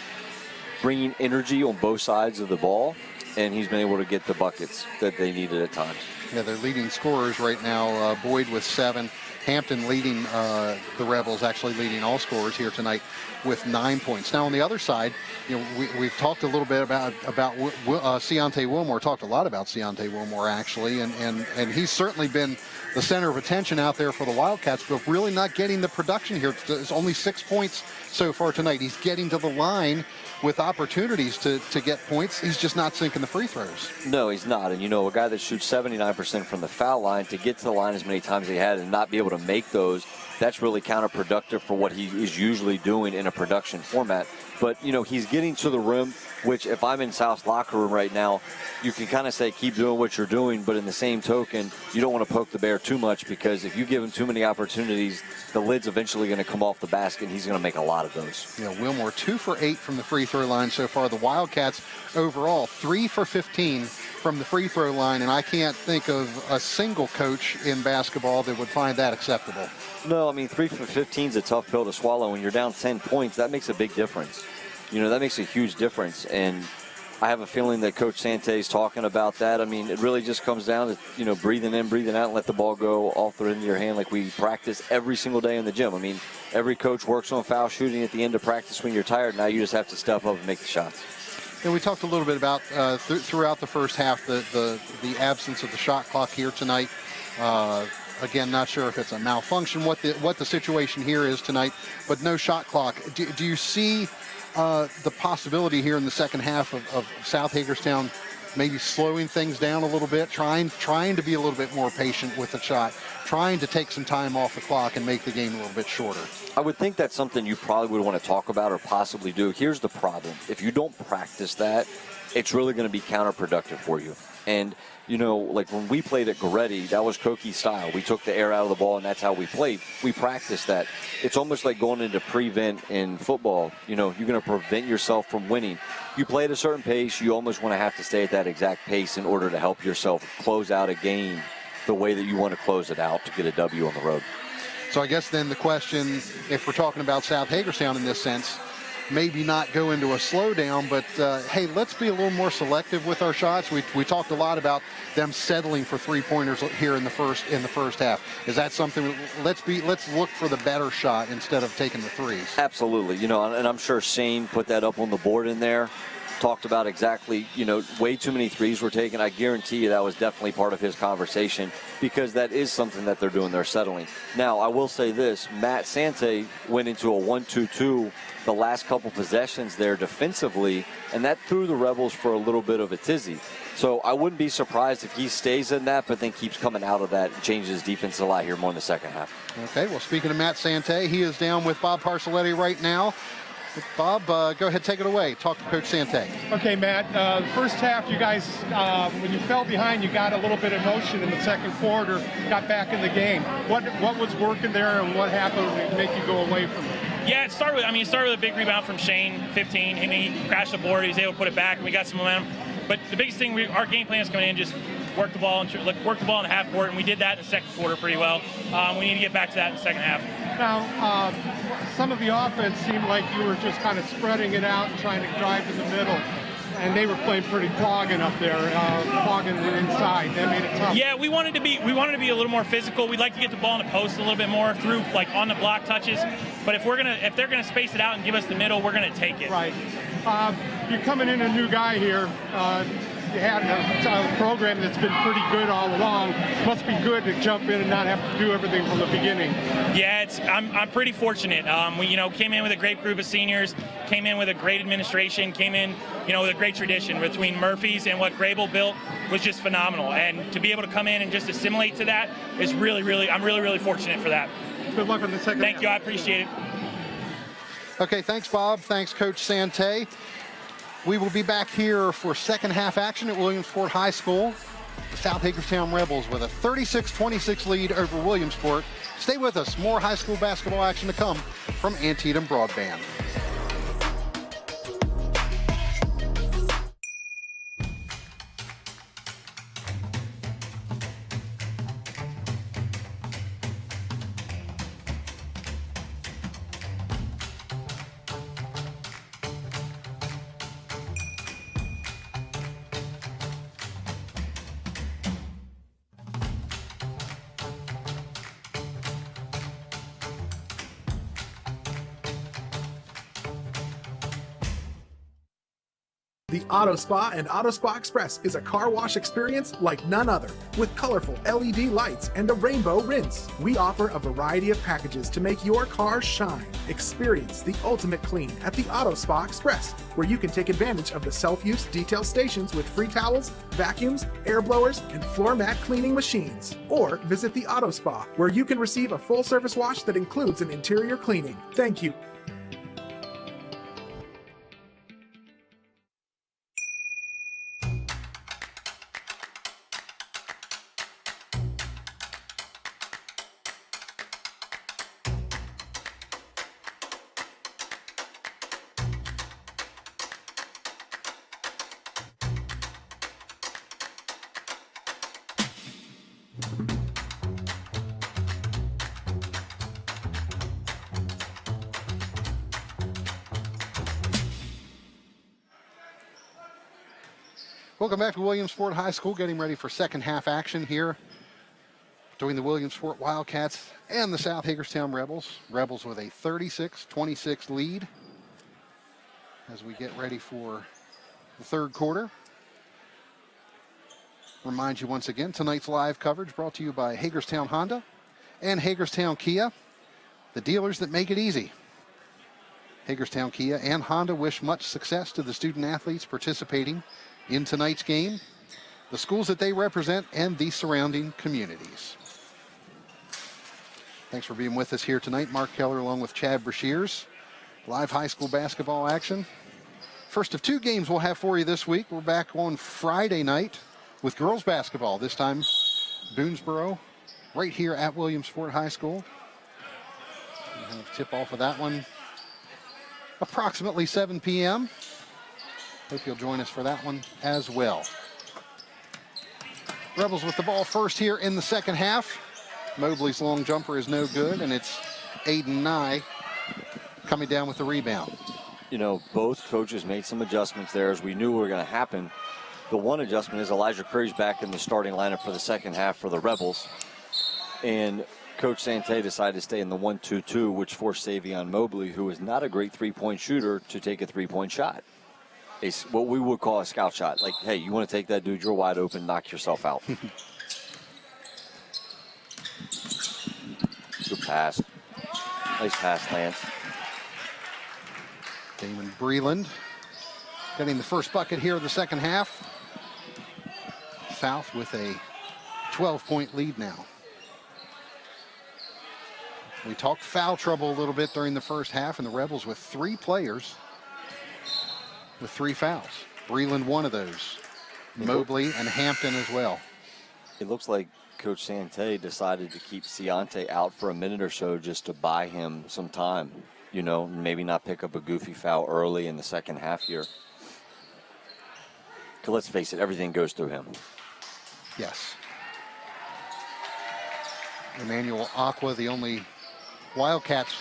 bringing energy on both sides of the ball, and he's been able to get the buckets that they needed at times. Yeah, they're leading scorers right now. Boyd with 7. Hampton leading the Rebels, actually leading all scorers here tonight with 9 points. Now on the other side, you know, we've talked a little bit about Ciante Wilmore. Talked a lot about Ciante Wilmore actually, and he's certainly been the center of attention out there for the Wildcats, but really not getting the production here. It's only 6 points so far tonight. He's getting to the line with opportunities to get points. He's just not sinking the free throws. No, he's not. And, you know, a guy that shoots 79% from the foul line, to get to the line as many times as he had and not be able to make those, that's really counterproductive for what he is usually doing in a production format. But, you know, he's getting to the rim. which if I'm in South's locker room right now, you can kind of say keep doing what you're doing, but in the same token, you don't want to poke the bear too much, because if you give him too many opportunities, the lid's eventually going to come off the basket, and he's going to make a lot of those. Yeah, Wilmore 2 for 8 from the free throw line so far. The Wildcats overall 3 for 15 from the free throw line, and I can't think of a single coach in basketball that would find that acceptable. No, I mean, 3 for 15 is a tough pill to swallow. When you're down 10 points, that makes a big difference. You know, that makes a huge difference. And I have a feeling that Coach Sante is talking about that. I mean, it really just comes down to, you know, breathing in, breathing out, and let the ball go off the end of your hand like we practice every single day in the gym. I mean, every coach works on foul shooting at the end of practice when you're tired. Now you just have to step up and make the shots. And we talked a little bit about throughout the first half the absence of the shot clock here tonight. Again, not sure if it's a malfunction, what the situation here is tonight, but no shot clock. Do you see the possibility here in the second half of South Hagerstown maybe slowing things down a little bit, trying to be a little bit more patient with the shot, trying to take some time off the clock and make the game a little bit shorter? I would think that's something you probably would want to talk about or possibly do. Here's the problem. If you don't practice that, it's really going to be counterproductive for you. And, you know, like when we played at Goretti, that was Koki style. We took the air out of the ball, and that's how we played. We practiced that. It's almost like going into prevent in football. You know, you're going to prevent yourself from winning. You play at a certain pace. You almost want to have to stay at that exact pace in order to help yourself close out a game the way that you want to close it out to get a W on the road. So I guess then the question, if we're talking about South Hagerstown in this sense, maybe not go into a slowdown, but hey, let's be a little more selective with our shots. We talked a lot about them settling for three-pointers here in the first half. Is that something? Let's look for the better shot instead of taking the threes. Absolutely. You know, and I'm sure Shane put that up on the board in there. Talked about exactly, you know, way too many threes were taken. I guarantee you that was definitely part of his conversation, because that is something that they're doing. They're settling. Now, I will say this. Matt Sante went into a 1-2-2 the last couple possessions there defensively, and that threw the Rebels for a little bit of a tizzy. So I wouldn't be surprised if he stays in that, but then keeps coming out of that and changes his defense a lot here more in the second half. Okay, well, speaking of Matt Sante, he is down with Bob Parcelletti right now. Bob, go ahead, take it away. Talk to Coach Sante. Okay, Matt, the first half, you guys, when you fell behind, you got a little bit of motion in the second quarter, got back in the game. What was working there, and what happened to make you go away from it? Yeah, it started with a big rebound from Shane, 15, and he crashed the board. He was able to put it back, and we got some momentum. But the biggest thing, our game plan is coming in, just work the ball in the half court, and we did that in the second quarter pretty well. We need to get back to that in the second half. Now, some of the offense seemed like you were just kind of spreading it out and trying to drive to the middle. And they were playing pretty clogging up there, clogging the inside. That made it tough. Yeah, we wanted to be a little more physical. We'd like to get the ball in the post a little bit more through, like, on the block touches. But if they're gonna space it out and give us the middle, we're gonna take it. Right. You're coming in a new guy here. You had a program that's been pretty good all along. Must be good to jump in and not have to do everything from the beginning. Yeah, I'm pretty fortunate. We came in with a great group of seniors, came in with a great administration, came in with a great tradition between Murphy's and what Grable built was just phenomenal. And to be able to come in and just assimilate to that is I'm really fortunate for that. Good luck on the second half. Thank you, I appreciate it. Okay, thanks, Bob. Thanks, Coach Sante. We will be back here for second half action at Williamsport High School. The South Hagerstown Rebels with a 36-26 lead over Williamsport. Stay with us. More high school basketball action to come from Antietam Broadband. The Auto Spa and Auto Spa Express is a car wash experience like none other, with colorful LED lights and a rainbow rinse. We offer a variety of packages to make your car shine. Experience the ultimate clean at the Auto Spa Express, where you can take advantage of the self-use detail stations with free towels, vacuums, air blowers, and floor mat cleaning machines. Or visit the Auto Spa, where you can receive a full-service wash that includes an interior cleaning. Thank you. Welcome back to Williamsport High School, getting ready for second half action here between the Williamsport Wildcats and the South Hagerstown Rebels. Rebels with a 36-26 lead as we get ready for the third quarter. Remind you once again, tonight's live coverage brought to you by Hagerstown Honda and Hagerstown Kia, the dealers that make it easy. Hagerstown Kia and Honda wish much success to the student athletes participating in tonight's game, the schools that they represent, and the surrounding communities. Thanks for being with us here tonight. Mark Keller along with Chad Brashears. Live high school basketball action. First of two games we'll have for you this week. We're back on Friday night with girls basketball. This time, Boonesboro, right here at Williamsport High School. We'll have tip off of that one approximately 7 p.m. Hope you'll join us for that one as well. Rebels with the ball first here in the second half. Mobley's long jumper is no good, and it's Aiden Nye coming down with the rebound. You know, both coaches made some adjustments there, as we knew were going to happen. The one adjustment is Elijah Curry's back in the starting lineup for the second half for the Rebels. And Coach Sante decided to stay in the 1-2-2, which forced Savion Mobley, who is not a great three-point shooter, to take a three-point shot. What we would call a scout shot. Like, hey, you want to take that, dude? You're wide open. Knock yourself out. Good pass. Nice pass, Lance. Damon Breland getting the first bucket here in the second half. South with a 12-point lead now. We talked foul trouble a little bit during the first half, and the Rebels with 3 players with 3 fouls. Breland, one of those. Mobley and Hampton as well. It looks like Coach Sante decided to keep Ciante out for a minute or so just to buy him some time. You know, maybe not pick up a goofy foul early in the second half here. Because let's face it, everything goes through him. Yes. Emmanuel Aqua, the only Wildcats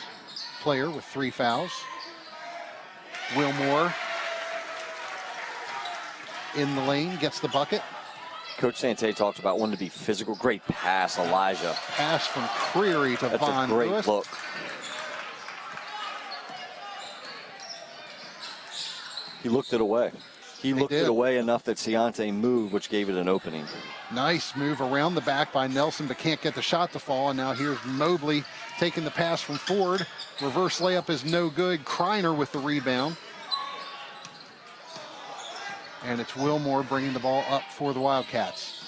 player with 3 fouls. Wilmore in the lane, gets the bucket. Coach Sante talked about wanting to be physical. Great pass, Elijah. Pass from Creary to That's Von a great Lewis. look. He looked it away. He looked it away enough that Ciante moved, which gave it an opening. Nice move around the back by Nelson, but can't get the shot to fall. And now here's Mobley taking the pass from Ford. Reverse layup is no good. Kreiner with the rebound. And it's Wilmore bringing the ball up for the Wildcats.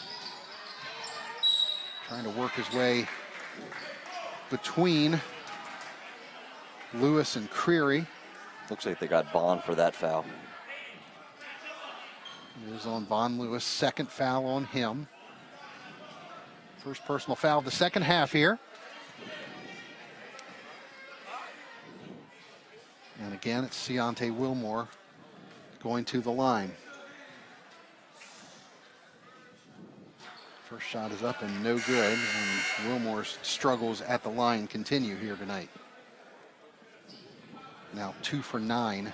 Trying to work his way between Lewis and Creary. Looks like they got Bond for that foul. It is on Von Lewis, second foul on him. First personal foul of the second half here. And again, it's Ciante Wilmore going to the line. First shot is up and no good, and Wilmore's struggles at the line continue here tonight. Now 2 for 9.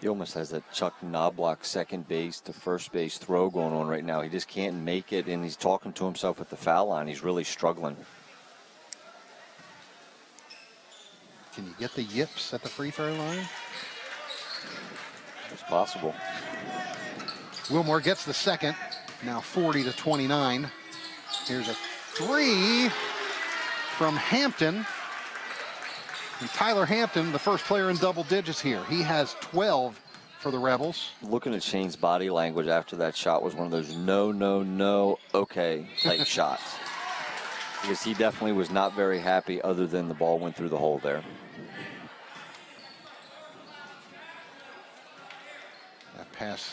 He almost has that Chuck Knobloch second base to first base throw going on right now. He just can't make it, and he's talking to himself at the foul line. He's really struggling. Can you get the yips at the free throw line? It's possible. Wilmore gets the second. Now 40-29. Here's a 3 from Hampton. And Tyler Hampton, the first player in double digits here. He has 12 for the Rebels. Looking at Shane's body language after that shot was one of those no, no, no, okay type shots. Because he definitely was not very happy other than the ball went through the hole there. That pass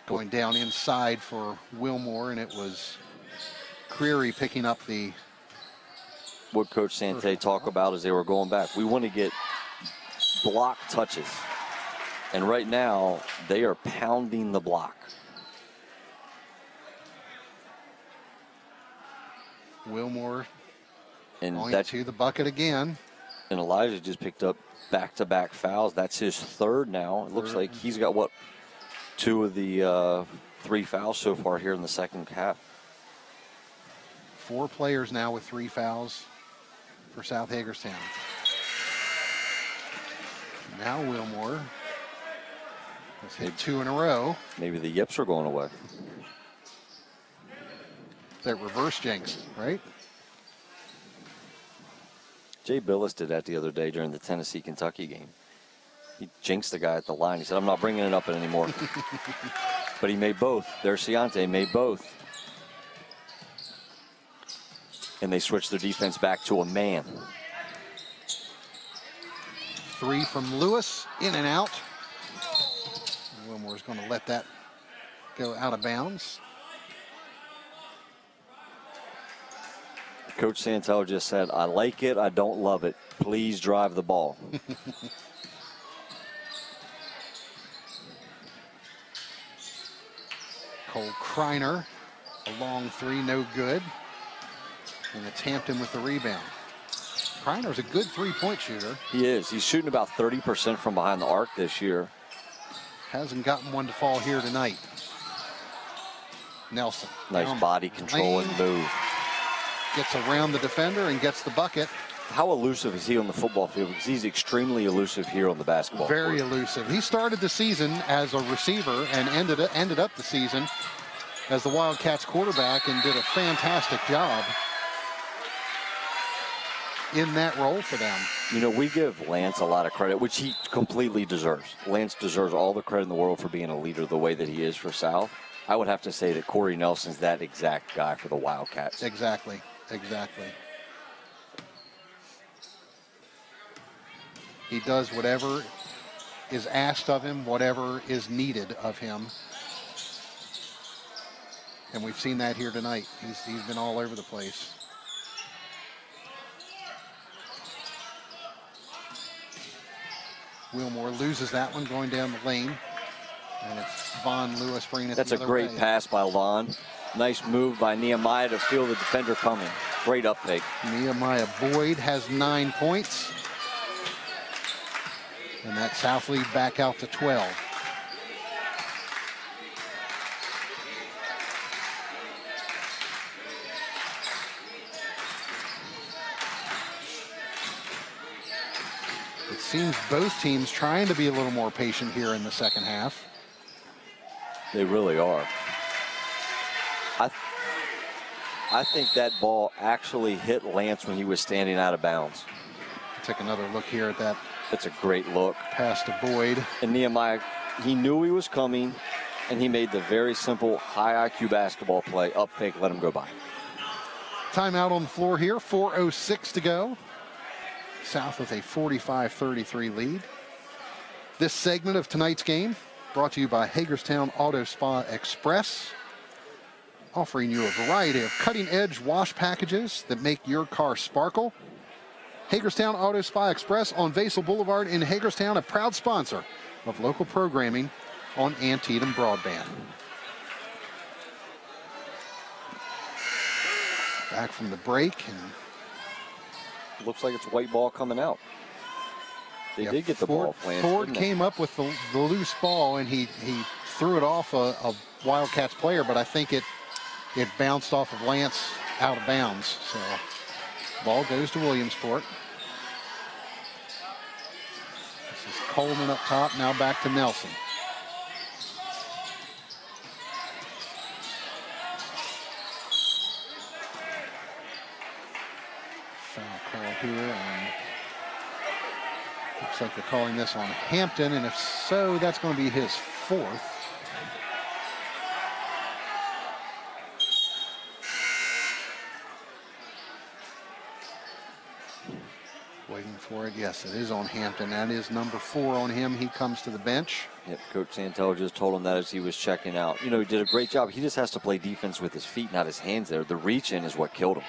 going down inside for Wilmore, and it was Creary picking up the... What Coach Sante talked about as they were going back. We want to get block touches. And right now, they are pounding the block. Wilmore and going to the bucket again. And Elijah just picked up back-to-back fouls. That's his third now. It looks like he's got, what, 2 of the 3 fouls so far here in the second half. 4 players now with 3 fouls for South Hagerstown. Now Wilmore has hit 2 in a row. Maybe the yips are going away. That reverse jinx, right? Jay Billis did that the other day during the Tennessee-Kentucky game. He jinxed the guy at the line. He said, I'm not bringing it up anymore. But he made both. There's Ciante, made both. And they switched their defense back to a man. 3 from Lewis, in and out. Wilmore's going to let that go out of bounds. Coach Santel just said, I like it, I don't love it. Please drive the ball. Cole Kreiner, a long 3, no good. And it's Hampton with the rebound. Kreiner's a good 3-point shooter. He is. He's shooting about 30% from behind the arc this year. Hasn't gotten one to fall here tonight. Nelson. Nice body control and move. Gets around the defender and gets the bucket. How elusive is he on the football field? Because he's extremely elusive here on the basketball court. Very elusive. He started the season as a receiver and ended up the season as the Wildcats quarterback and did a fantastic job in that role for them. You know, we give Lance a lot of credit, which he completely deserves. Lance deserves all the credit in the world for being a leader the way that he is for South. I would have to say that Corey Nelson's that exact guy for the Wildcats. Exactly. Exactly. He does whatever is asked of him, whatever is needed of him. And we've seen that here tonight. He's been all over the place. Wilmore loses that one going down the lane. And it's Von Lewis bringing it That's the a other great way. pass by Lon. Nice move by Nehemiah to feel the defender coming. Great uptake. Nehemiah Boyd has 9 points. And that South lead back out to 12. It seems both teams trying to be a little more patient here in the second half. They really are. I think that ball actually hit Lance when he was standing out of bounds. Take another look here at that. That's a great look. Pass to Boyd. And Nehemiah, he knew he was coming, and he made the very simple high IQ basketball play. Up fake, let him go by. Timeout on the floor here, 4:06 to go. South with a 45-33 lead. This segment of tonight's game brought to you by Hagerstown Auto Spa Express, offering you a variety of cutting-edge wash packages that make your car sparkle. Hagerstown Auto Spa Express on Vasel Boulevard in Hagerstown, a proud sponsor of local programming on Antietam Broadband. Back from the break, and looks like it's white ball coming out. They did get the ball flanced. Ford came up with the loose ball, and he threw it off a Wildcats player, but I think it bounced off of Lance out of bounds. So ball goes to Williamsport. This is Coleman up top, now back to Nelson. Foul call here, and looks like they're calling this on Hampton, and if so, that's going to be his 4th. Waiting for it. Yes, it is on Hampton. That is number 4 on him. He comes to the bench. Yep, Coach Santel just told him that as he was checking out. You know, he did a great job. He just has to play defense with his feet, not his hands there. The reach in is what killed him.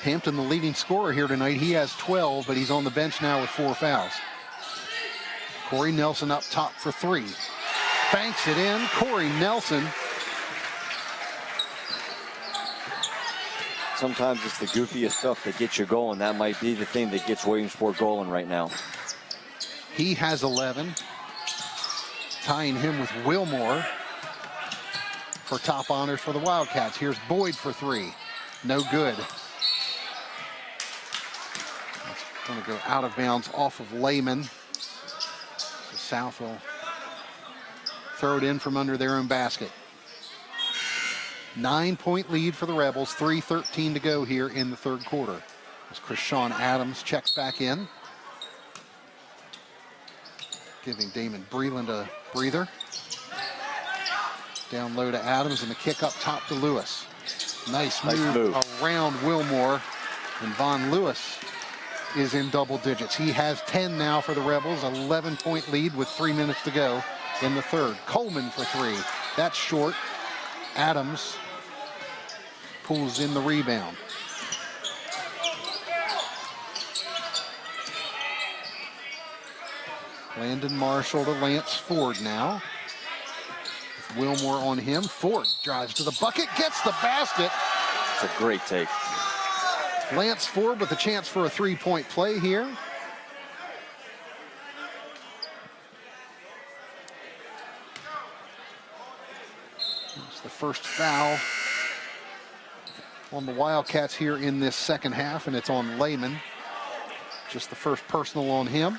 Hampton, the leading scorer here tonight. He has 12, but he's on the bench now with 4 fouls. Corey Nelson up top for 3. Banks it in. Corey Nelson sometimes it's the goofiest stuff that gets you going. That might be the thing that gets Williamsport going right now. He has 11, tying him with Wilmore for top honors for the Wildcats. Here's Boyd for 3. No good. It's going to go out of bounds off of Lehman. So South will throw it in from under their own basket. 9-point lead for the Rebels, 3:13 to go here in the third quarter. As Krishawn Adams checks back in, giving Damon Breland a breather. Down low to Adams and the kick up top to Lewis. Nice move around Wilmore, and Von Lewis is in double digits. He has 10 now for the Rebels, 11-point lead with 3 minutes to go in the third. Coleman for 3. That's short. Adams pulls in the rebound. Landon Marshall to Lance Ford now. With Wilmore on him. Ford drives to the bucket, gets the basket. It's a great take. Lance Ford with a chance for a 3-point play here. It's the first foul on the Wildcats here in this second half, and it's on Lehman. Just the first personal on him.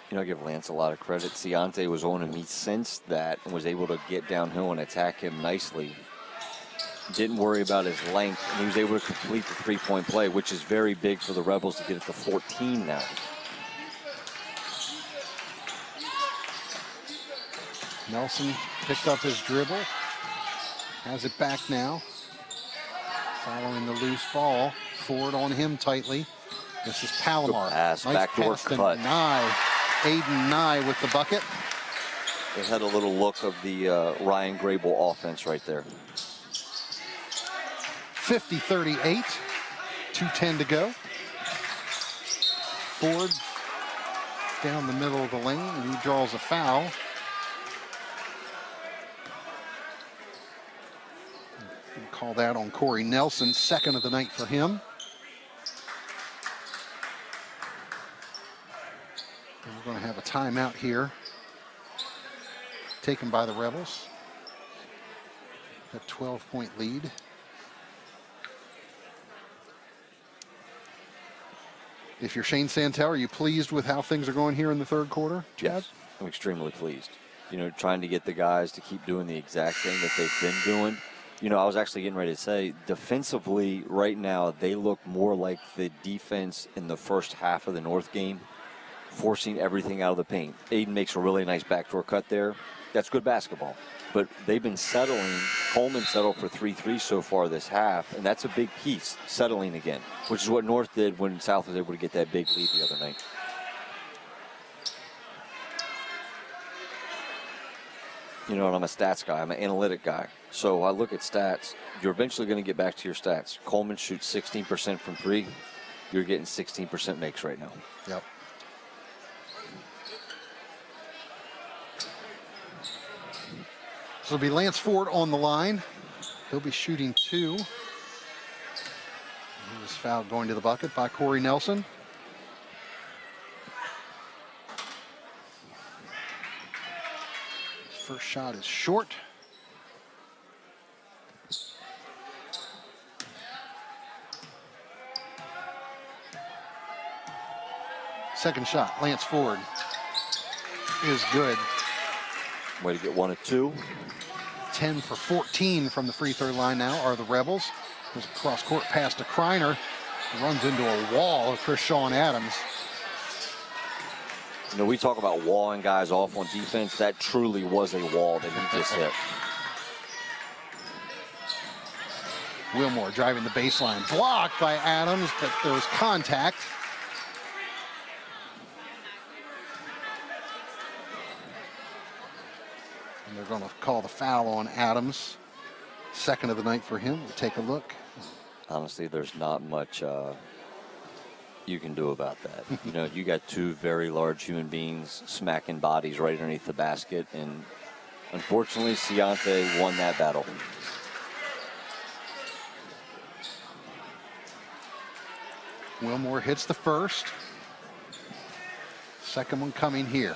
You know, I give Lance a lot of credit. Ciante was on him. He sensed that and was able to get downhill and attack him nicely. Didn't worry about his length, and he was able to complete the 3-point play, which is very big for the Rebels to get it to 14 now. Nelson picked up his dribble. Has it back now. Following the loose ball. Ford on him tightly. This is Palomar. Pass, nice backdoor pass to cut. Nye. Aiden Nye with the bucket. They had a little look of the Ryan Grable offense right there. 50-38. 2:10 to go. Ford down the middle of the lane, and he draws a foul. We'll call that on Corey Nelson, second of the night for him. And we're going to have a timeout here, taken by the Rebels. A 12-point lead. If you're Shane Santel, are you pleased with how things are going here in the third quarter, Chad? Yes, I'm extremely pleased. You know, trying to get the guys to keep doing the exact thing that they've been doing. You know, I was actually getting ready to say, defensively, right now, they look more like the defense in the first half of the North game, forcing everything out of the paint. Aiden makes a really nice backdoor cut there. That's good basketball. But they've been settling. Coleman settled for 3 so far this half, and that's a big piece, settling again, which is what North did when South was able to get that big lead the other night. You know, and I'm a stats guy. I'm an analytic guy. So I look at stats. You're eventually going to get back to your stats. Coleman shoots 16% from 3. You're getting 16% makes right now. Yep. So it'll be Lance Ford on the line. He'll be shooting 2. He was fouled going to the bucket by Corey Nelson. His first shot is short. Second shot, Lance Ford is good. Way to get 1 of 2. 10 for 14 from the free throw line now are the Rebels. There's a cross-court pass to Kreiner. Runs into a wall of Krishawn Adams. You know, we talk about walling guys off on defense. That truly was a wall that he just hit. Wilmore driving the baseline. Blocked by Adams, but there was contact. And they're going to call the foul on Adams. Second of the night for him. We'll take a look. Honestly, there's not much you can do about that. You know, you got 2 very large human beings smacking bodies right underneath the basket, and Unfortunately, Ciante won that battle. Wilmore hits the first. Second one coming here.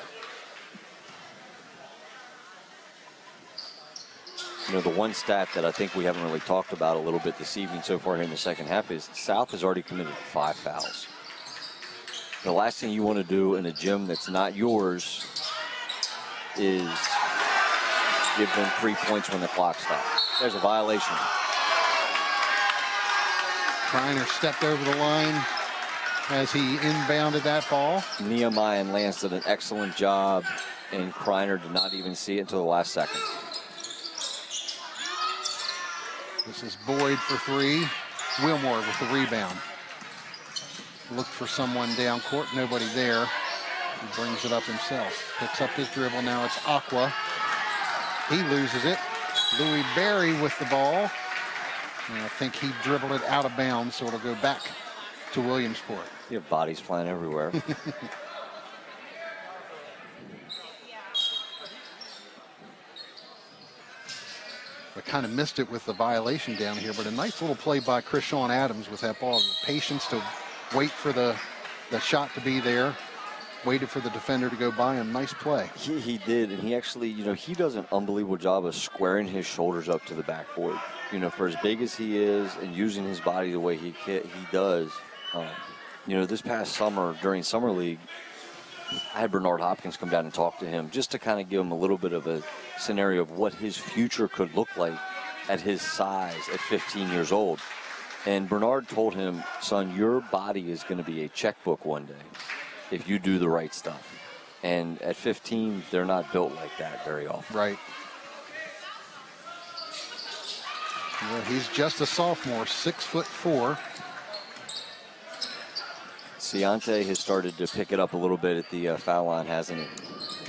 You know, the one stat that I think we haven't really talked about a little bit this evening so far here in the second half is South has already committed 5 fouls. The last thing you want to do in a gym that's not yours is give them 3 points when the clock stops. There's a violation. Kreiner stepped over the line as he inbounded that ball. Nehemiah and Lance did an excellent job, and Kreiner did not even see it until the last second. This is Boyd for 3. Wilmore with the rebound. Looked for someone down court, nobody there. He brings it up himself. Picks up his dribble, now it's Aqua. He loses it. Louis Berry with the ball. And I think he dribbled it out of bounds, so it'll go back to Williamsport. You have bodies flying everywhere. I kind of missed it with the violation down here, but a nice little play by Krishawn Adams with that ball. The patience to wait for the shot to be there. Waited for the defender to go by him. Nice play. He did, and he actually, you know, he does an unbelievable job of squaring his shoulders up to the backboard. You know, for as big as he is and using his body the way he does. You know, this past summer during Summer League, I had Bernard Hopkins come down and talk to him just to kind of give him a little bit of a scenario of what his future could look like at his size at 15 years old. And Bernard told him, son, your body is going to be a checkbook one day if you do the right stuff. And at 15, they're not built like that very often. Right. Well, he's just a sophomore, 6'4". Ciante has started to pick it up a little bit at the foul line, hasn't he?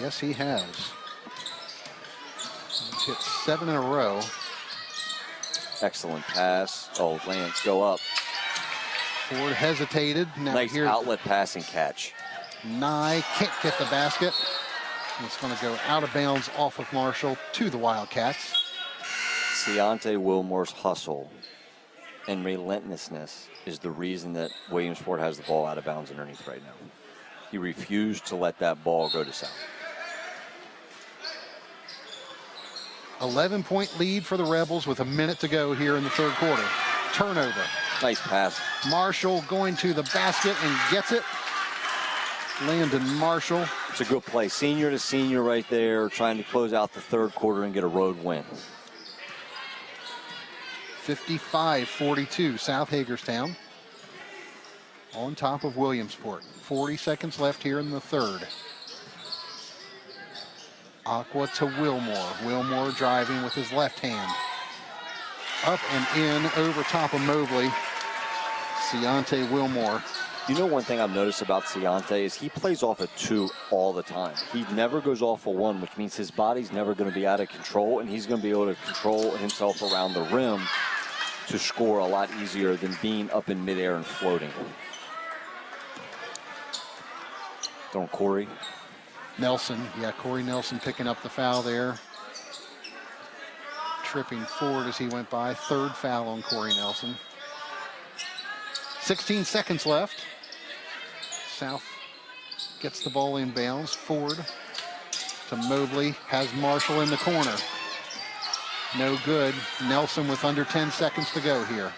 Yes, he has. He's hit 7 in a row. Excellent pass. Oh, Lance, go up. Ford hesitated. Now nice here's outlet pass and catch. Nye can't get the basket. It's going to go out of bounds off of Marshall to the Wildcats. Ciante Wilmore's hustle and relentlessness is the reason that Williamsport has the ball out of bounds underneath right now. He refused to let that ball go to South. 11-point lead for the Rebels with a minute to go here in the third quarter. Turnover. Nice pass. Marshall going to the basket and gets it. Landon Marshall. It's a good play. Senior to senior right there, trying to close out the third quarter and get a road win. 55-42, South Hagerstown on top of Williamsport. 40 seconds left here in the third. Aqua to Wilmore. Wilmore driving with his left hand. Up and in over top of Mobley. Ciante Wilmore. You know, one thing I've noticed about Ciante is he plays off a 2 all the time. He never goes off a 1, which means his body's never going to be out of control, and he's going to be able to control himself around the rim to score a lot easier than being up in midair and floating. Throwing Corey. Nelson, yeah, Corey Nelson picking up the foul there. Tripping forward as he went by. Third foul on Corey Nelson. 16 seconds left. South gets the ball inbounds. Ford to Mobley, has Marshall in the corner. No good. Nelson with under 10 seconds to go here.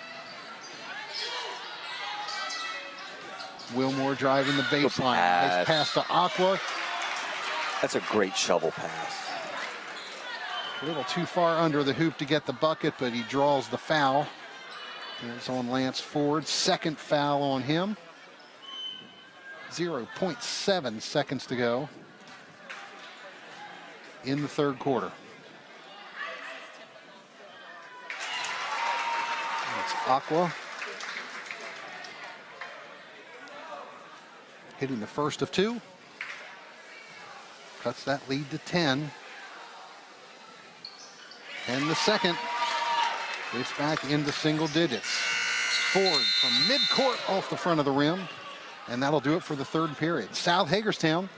Wilmore driving the baseline. Nice pass to Aqua. That's a great shovel pass. A little too far under the hoop to get the bucket, but he draws the foul. It's on Lance Ford. Second foul on him. 0.7 seconds to go in the third quarter. That's Aqua. Hitting the first of 2. Cuts that lead to 10. And the second. It's back into single digits. Ford from midcourt off the front of the rim. And that'll do it for the third period. South Hagerstown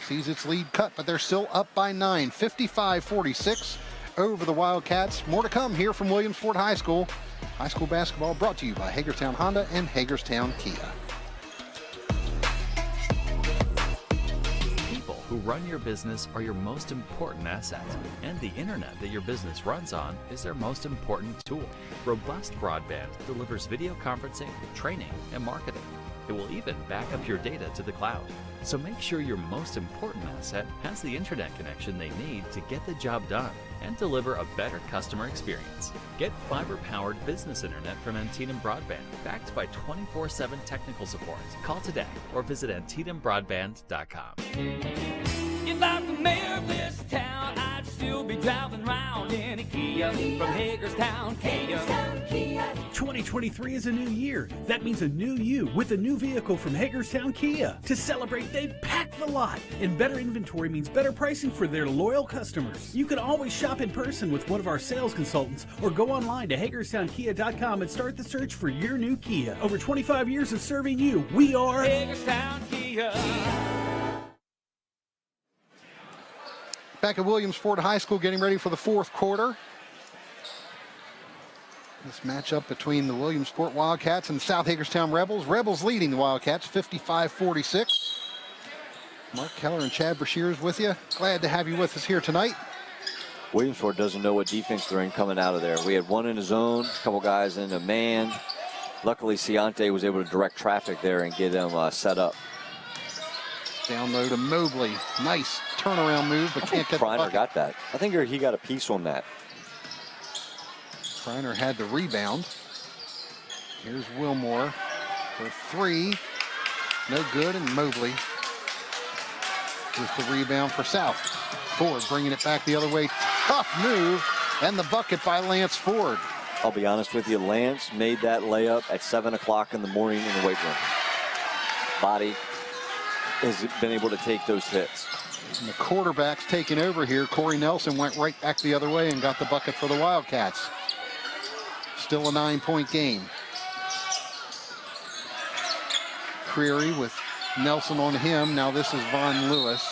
sees its lead cut, but they're still up by 9, 55-46 over the Wildcats. More to come here from Williamsport High School. High school basketball brought to you by Hagerstown Honda and Hagerstown Kia. People who run your business are your most important asset, and the internet that your business runs on is their most important tool. Robust broadband delivers video conferencing, training, and marketing. It will even back up your data to the cloud. So make sure your most important asset has the internet connection they need to get the job done and deliver a better customer experience. Get fiber-powered business internet from Antietam Broadband, backed by 24/7 technical support. Call today or visit AntietamBroadband.com. If I'm the mayor of this town, I'd still be driving around in a Kia from Hagerstown, Kia. 2023 is a new year. That means a new you with a new vehicle from Hagerstown Kia. To celebrate, they pack the lot. And better inventory means better pricing for their loyal customers. You can always shop in person with one of our sales consultants or go online to HagerstownKia.com and start the search for your new Kia. Over 25 years of serving you, we are Hagerstown Kia. Back at Williamsport High School, getting ready for the fourth quarter. This matchup between the Williamsport Wildcats and the South Hagerstown Rebels. Rebels leading the Wildcats 55-46. Mark Keller and Chad Brashears with you. Glad to have you with us here tonight. Williamsport doesn't know what defense they're in coming out of there. We had one in a zone, a couple guys in a man. Luckily, Ciante was able to direct traffic there and get them set up. Down low to Mobley. Nice turnaround move, but can't get the bucket. Kreiner got that. I think he got a piece on that. Kreiner had the rebound. Here's Wilmore for three. No good, and Mobley with the rebound for South. Ford bringing it back the other way. Tough move, and the bucket by Lance Ford. I'll be honest with you, Lance made that layup at 7 o'clock in the morning in the weight room. Body has been able to take those hits. And the quarterback's taking over here. Corey Nelson went right back the other way and got the bucket for the Wildcats. Still a 9-point game. Creary with Nelson on him. Now this is Von Lewis.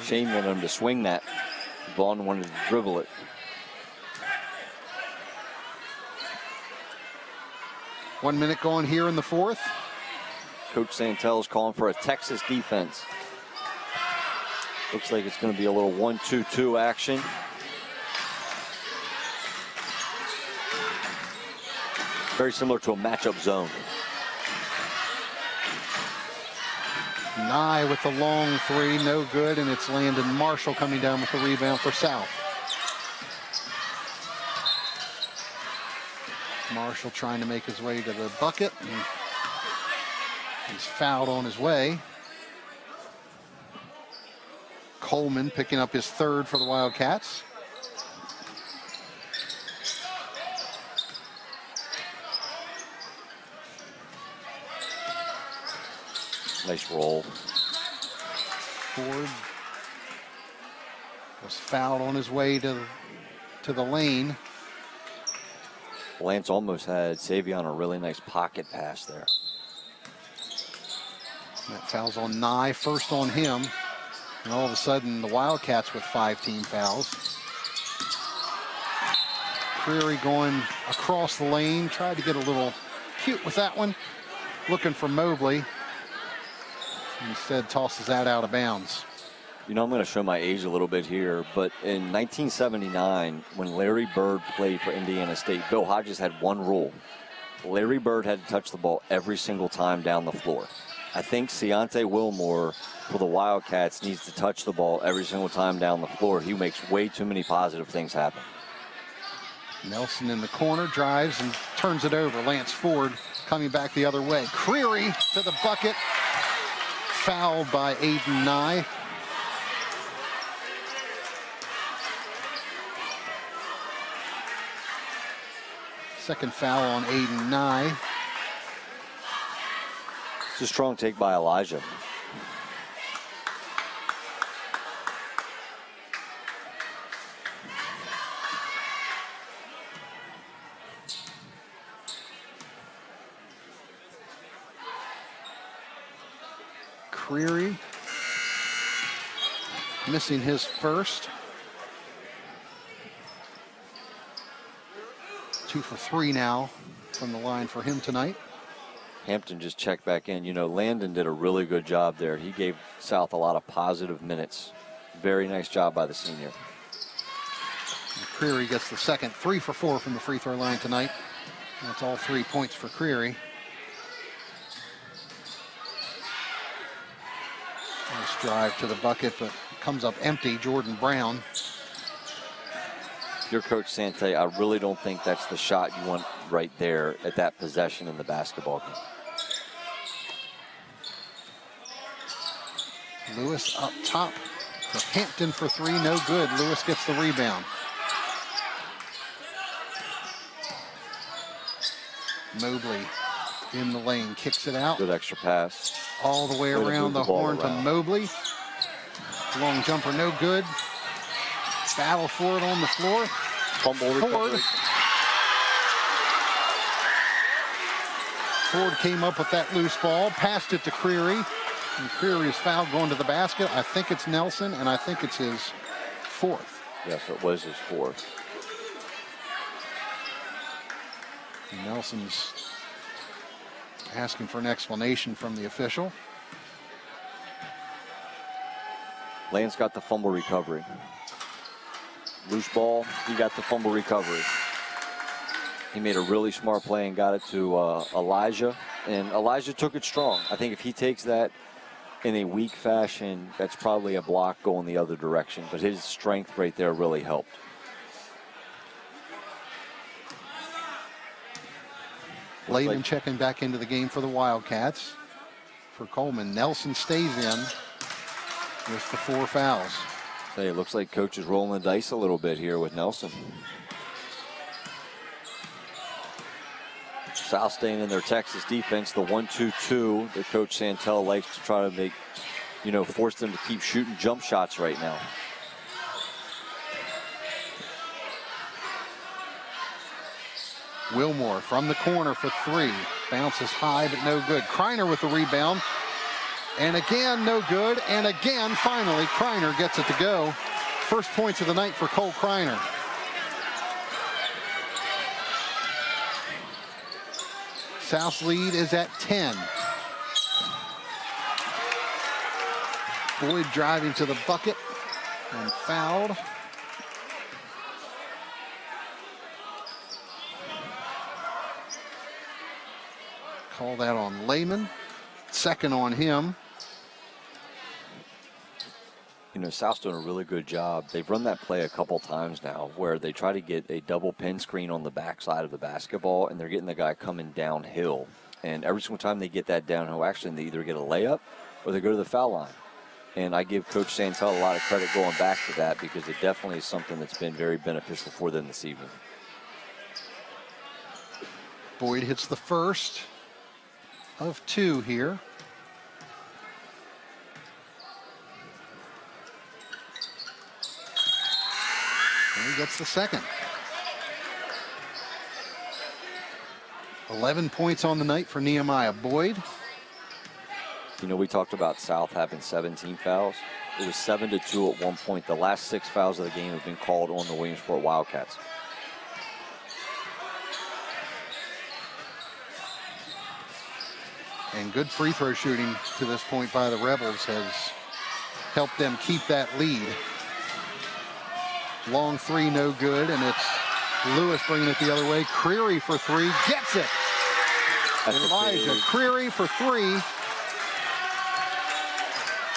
Shane wanted him to swing that. Vaughn wanted to dribble it. One minute going here in the fourth. Coach Santel is calling for a Texas defense. Looks like it's going to be a little 1-2-2 action. Very similar to a matchup zone. Nye with the long three, no good, and it's Landon Marshall coming down with the rebound for South. Marshall trying to make his way to the bucket. And he's fouled on his way. Coleman picking up his third for the Wildcats. Nice roll. Ford was fouled on his way to the lane. Lance almost had Savion a really nice pocket pass there. That foul's on Nye, first on him. And all of a sudden, the Wildcats with 5 team fouls. Creary going across the lane, tried to get a little cute with that one. Looking for Mobley. Instead tosses that out of bounds. You know, I'm going to show my age a little bit here, but in 1979, when Larry Bird played for Indiana State, Bill Hodges had one rule. Larry Bird had to touch the ball every single time down the floor. I think Ciante Wilmore for the Wildcats needs to touch the ball every single time down the floor. He makes way too many positive things happen. Nelson in the corner, drives and turns it over. Lance Ford coming back the other way. Creary to the bucket. Fouled by Aiden Nye. Second foul on Aiden Nye. It's a strong take by Elijah. Creary missing his first. 2 for 3 now from the line for him tonight. Hampton just checked back in. You know, Landon did a really good job there. He gave South a lot of positive minutes. Very nice job by the senior. And Creary gets the second. 3 for 4 from the free throw line tonight. That's all 3 points for Creary. Nice drive to the bucket, but comes up empty. Jordan Brown. Your coach Sante, I really don't think that's the shot you want right there at that possession in the basketball game. Lewis up top for Hampton for 3, no good. Lewis gets the rebound. Mobley in the lane, kicks it out. Good extra pass. All the way around the horn to Mobley. Long jumper, no good. Battle for it on the floor. Ford came up with that loose ball, passed it to Creary. And Creary is fouled going to the basket. I think it's Nelson, and I think it's his 4th. Yes, it was his 4th. And Nelson's asking for an explanation from the official. Lance got the fumble recovery. Loose ball, he got the fumble recovery. He made a really smart play and got it to Elijah, and Elijah took it strong. I think if he takes that in a weak fashion, that's probably a block going the other direction, but his strength right there really helped. Layman checking back into the game for the Wildcats. For Coleman, Nelson stays in with the 4 fouls. Hey, it looks like coach is rolling the dice a little bit here with Nelson. South staying in their Texas defense, the 1-2-2 that Coach Santel likes to try to make, you know, force them to keep shooting jump shots right now. Wilmore from the corner for 3. Bounces high, but no good. Kreiner with the rebound. And again, no good. And again, finally, Kreiner gets it to go. First points of the night for Cole Kreiner. South's lead is at 10. Boyd driving to the bucket and fouled. Call that on Lehman. Second on him. You know, South's doing a really good job. They've run that play a couple times now where they try to get a double pin screen on the backside of the basketball, and they're getting the guy coming downhill. And every single time they get that downhill action, they either get a layup or they go to the foul line. And I give Coach Santel a lot of credit going back to that, because it definitely is something that's been very beneficial for them this evening. Boyd hits the first of 2 here. And he gets the second. 11 points on the night for Nehemiah Boyd. You know, we talked about South having 17 fouls. It was 7-2 at one point. The last 6 fouls of the game have been called on the Williamsport Wildcats. And good free throw shooting to this point by the Rebels has helped them keep that lead. Long 3, no good, and it's Lewis bringing it the other way. Creary for 3, gets it. Elijah Creary for 3.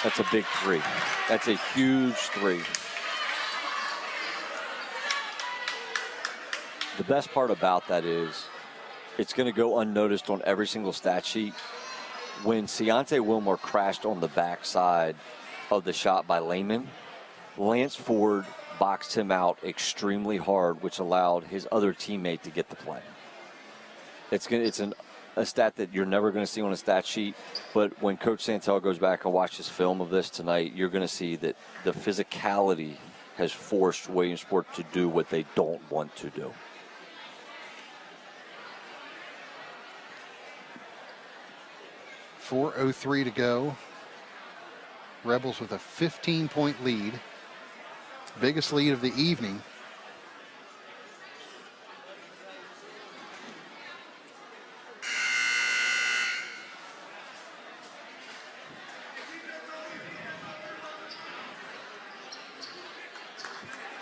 That's a big 3. That's a huge 3. The best part about that is it's going to go unnoticed on every single stat sheet. When Ciante Wilmore crashed on the backside of the shot by Lehman, Lance Ford boxed him out extremely hard, which allowed his other teammate to get the play. It's a stat that you're never going to see on a stat sheet, but when Coach Santel goes back and watches film of this tonight, you're going to see that the physicality has forced Williamsport to do what they don't want to do. .403 to go Rebels with a 15-point lead. Biggest lead of the evening.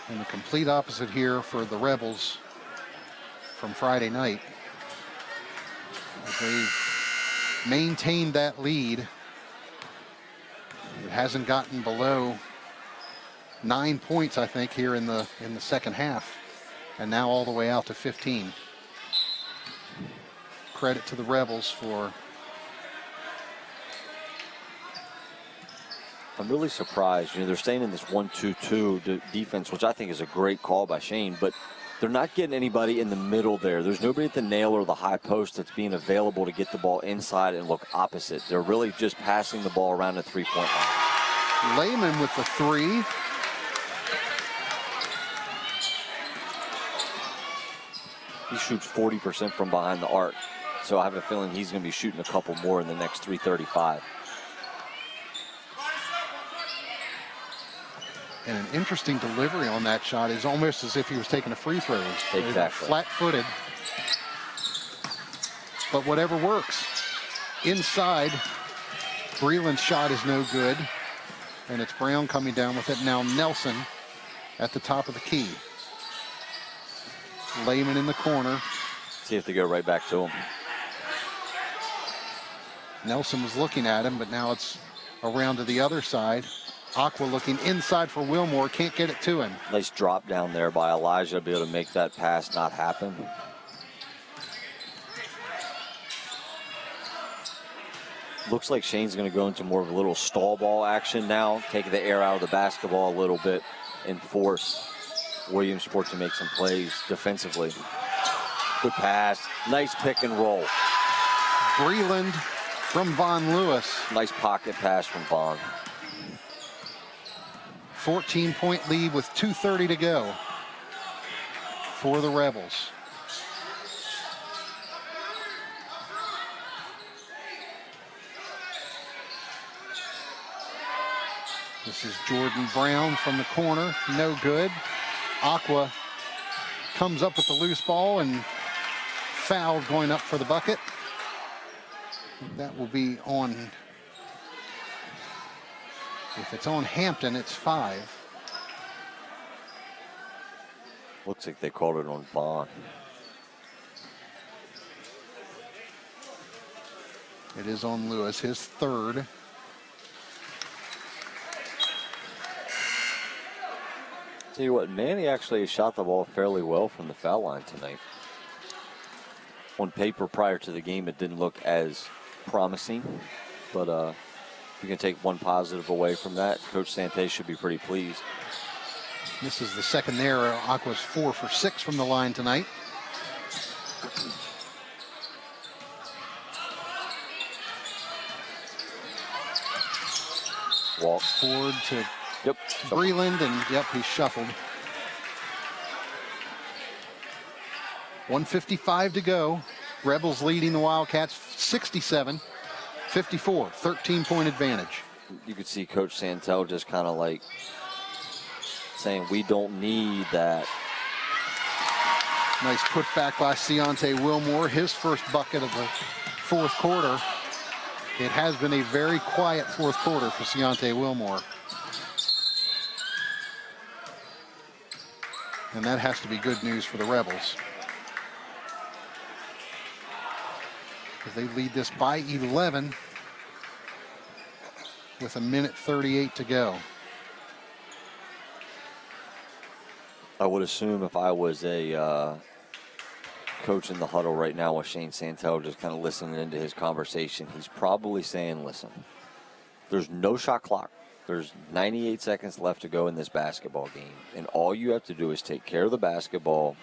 And the complete opposite here for the Rebels from Friday night. As they've maintained that lead. It hasn't gotten below 9 points, I think, here in the second half. And now all the way out to 15. Credit to the Rebels for... I'm really surprised. You know, they're staying in this 1-2-2 defense, which I think is a great call by Shane, but they're not getting anybody in the middle there. There's nobody at the nail or the high post that's being available to get the ball inside and look opposite. They're really just passing the ball around the three-point line. Lehman with the three. He shoots 40% from behind the arc, so I have a feeling he's going to be shooting a couple more in the next 3:35. And an interesting delivery on that shot is almost as if he was taking a free throw. Exactly. Flat-footed. But whatever works. Inside, Breland's shot is no good. And it's Brown coming down with it. Now Nelson at the top of the key. Lehman in the corner. See if they go right back to him. Nelson was looking at him, but now it's around to the other side. Aqua looking inside for Wilmore, can't get it to him. Nice drop down there by Elijah to be able to make that pass not happen. Looks like Shane's going to go into more of a little stall ball action now, taking the air out of the basketball a little bit and force Williamsport to make some plays defensively. Good pass, nice pick and roll. Breland from Von Lewis. Nice pocket pass from Von. 14-point lead with 2:30 to go for the Rebels. This is Jordan Brown from the corner, no good. Aqua comes up with the loose ball and fouled going up for the bucket. That will be on... If it's on Hampton, it's 5. Looks like they called it on Vaughn. It is on Lewis, his third. Tell you what, Manny actually shot the ball fairly well from the foul line tonight. On paper prior to the game, it didn't look as promising, but if you can take one positive away from that, Coach Sante should be pretty pleased. This is the second there. Aqua's 4 for 6 from the line tonight. Walk forward to yep. Breland, and yep, he's shuffled. 1:55 to go. Rebels leading the Wildcats 67-54, 13-point advantage. You could see Coach Santel just kind of like saying, we don't need that. Nice putback by Ciante Wilmore, his first bucket of the fourth quarter. It has been a very quiet fourth quarter for Ciante Wilmore. And that has to be good news for the Rebels. They lead this by 11 with 1:38 to go. I would assume if I was a coach in the huddle right now with Shane Santel just kind of listening into his conversation, he's probably saying, listen, there's no shot clock. There's 98 seconds left to go in this basketball game. And all you have to do is take care of the basketball,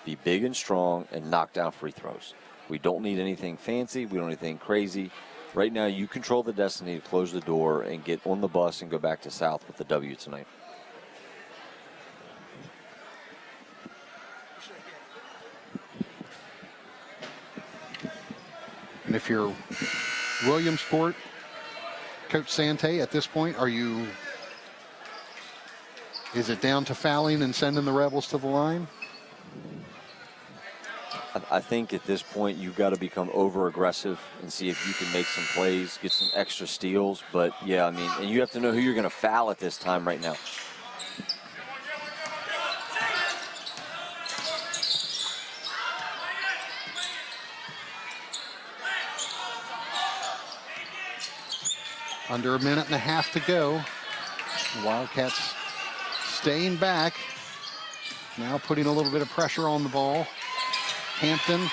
be big and strong, and knock down free throws. We don't need anything fancy. We don't need anything crazy. Right now, you control the destiny to close the door and get on the bus and go back to South with the W tonight. And if you're Williamsport, Coach Sante, at this point, is it down to fouling and sending the Rebels to the line? I think at this point you've got to become over-aggressive and see if you can make some plays, get some extra steals. But, yeah, I mean, and you have to know who you're going to foul at this time right now. Under a minute and a half to go. The Wildcats staying back. Now putting a little bit of pressure on the ball. Hampton,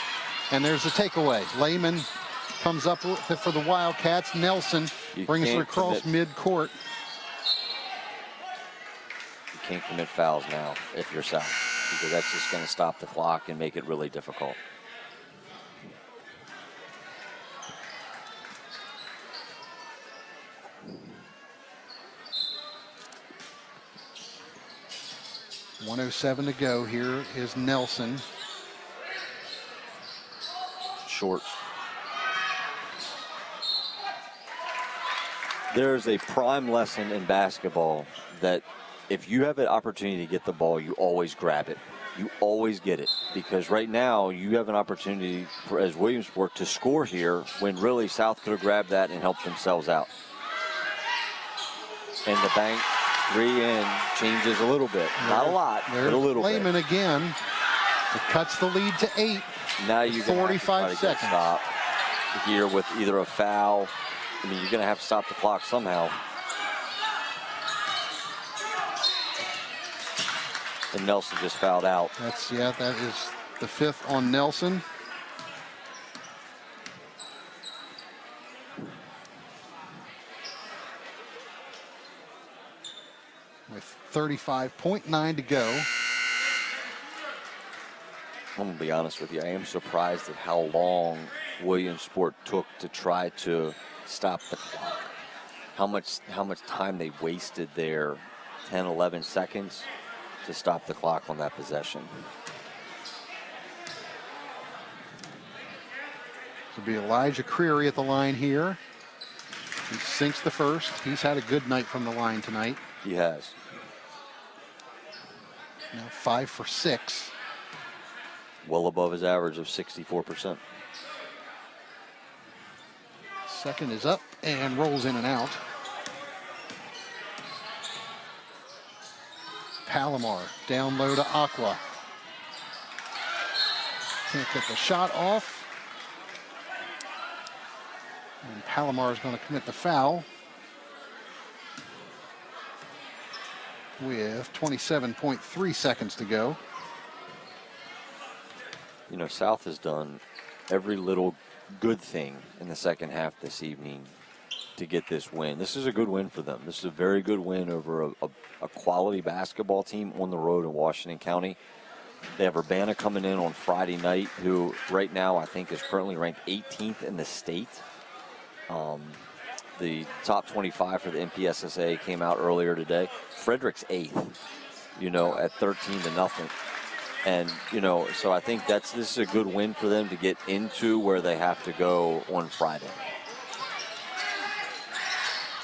and there's the takeaway. Lehman comes up with it for the Wildcats. Nelson brings it across mid-court. You can't commit fouls now if you're South, because that's just going to stop the clock and make it really difficult. .107 to go. Here is Nelson. Short. There's a prime lesson in basketball that if you have an opportunity to get the ball, you always grab it. You always get it, because right now you have an opportunity as Williamsport to score here when really South could have grabbed that and helped themselves out. And the bank 3 in changes a little bit. Not a lot, but a little bit. Lehman again. It cuts the lead to 8. Now you're going to 45 seconds. Stop here with either a foul. I mean, you're going to have to stop the clock somehow. And Nelson just fouled out. That is the 5th on Nelson. With 35.9 to go. I'm going to be honest with you. I am surprised at how long Williamsport took to try to stop the clock. How much time they wasted there. 10, 11 seconds to stop the clock on that possession. It'll be Elijah Creary at the line here. He sinks the first. He's had a good night from the line tonight. He has. Now 5 for 6. Well above his average of 64%. Second is up and rolls in and out. Palomar down low to Aqua. Can't get the shot off. And Palomar is going to commit the foul with 27.3 seconds to go. You know, South has done every little good thing in the second half this evening to get this win. This is a good win for them. This is a very good win over a quality basketball team on the road in Washington County. They have Urbana coming in on Friday night, who right now I think is currently ranked 18th in the state. The top 25 for the MPSSA came out earlier today. Frederick's 8th, you know, at 13-0. And, you know, so I think this is a good win for them to get into where they have to go on Friday.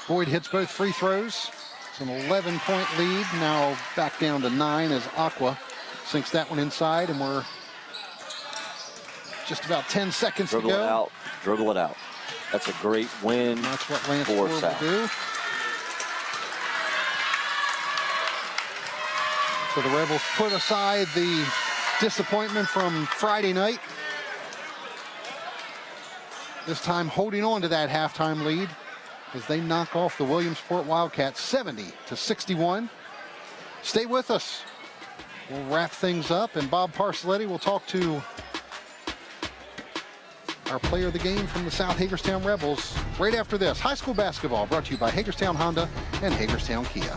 Boyd hits both free throws. It's an 11-point lead. Now back down to 9 as Aqua sinks that one inside, and we're just about 10 seconds to go. Dribble it out. That's a great win. That's what Lance for will South. do. So the Rebels put aside the disappointment from Friday night. This time holding on to that halftime lead as they knock off the Williamsport Wildcats 70-61. Stay with us. We'll wrap things up, and Bob Parcelletti will talk to our player of the game from the South Hagerstown Rebels right after this. High school basketball brought to you by Hagerstown Honda and Hagerstown Kia.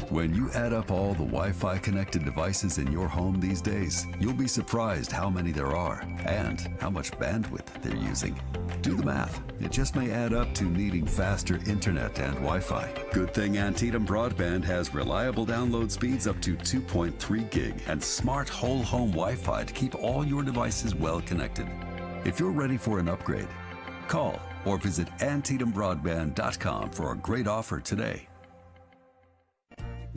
When you add up all the Wi-Fi connected devices in your home these days, you'll be surprised how many there are and how much bandwidth they're using. Do the math. It just may add up to needing faster internet and Wi-Fi. Good thing Antietam Broadband has reliable download speeds up to 2.3 gig and smart whole home Wi-Fi to keep all your devices well connected. If you're ready for an upgrade, call or visit AntietamBroadband.com for a great offer today.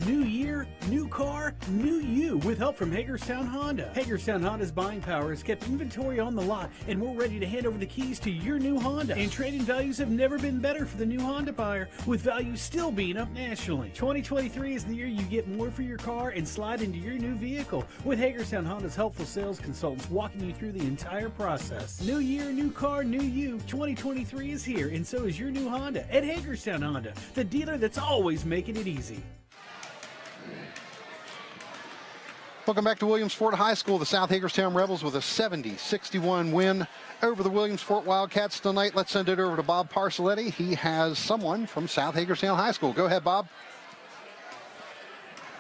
New year, new car, new you with help from Hagerstown Honda. Hagerstown Honda's buying power has kept inventory on the lot, and we're ready to hand over the keys to your new Honda. And trade-in values have never been better for the new Honda buyer, with values still being up nationally. 2023 is the year you get more for your car and slide into your new vehicle, with Hagerstown Honda's helpful sales consultants walking you through the entire process. New year, new car, new you. 2023 is here, and so is your new Honda at Hagerstown Honda, the dealer that's always making it easy. Welcome back to Williamsport High School. The South Hagerstown Rebels with a 70-61 win over the Williamsport Wildcats tonight. Let's send it over to Bob Parcelletti. He has someone from South Hagerstown High School. Go ahead, Bob.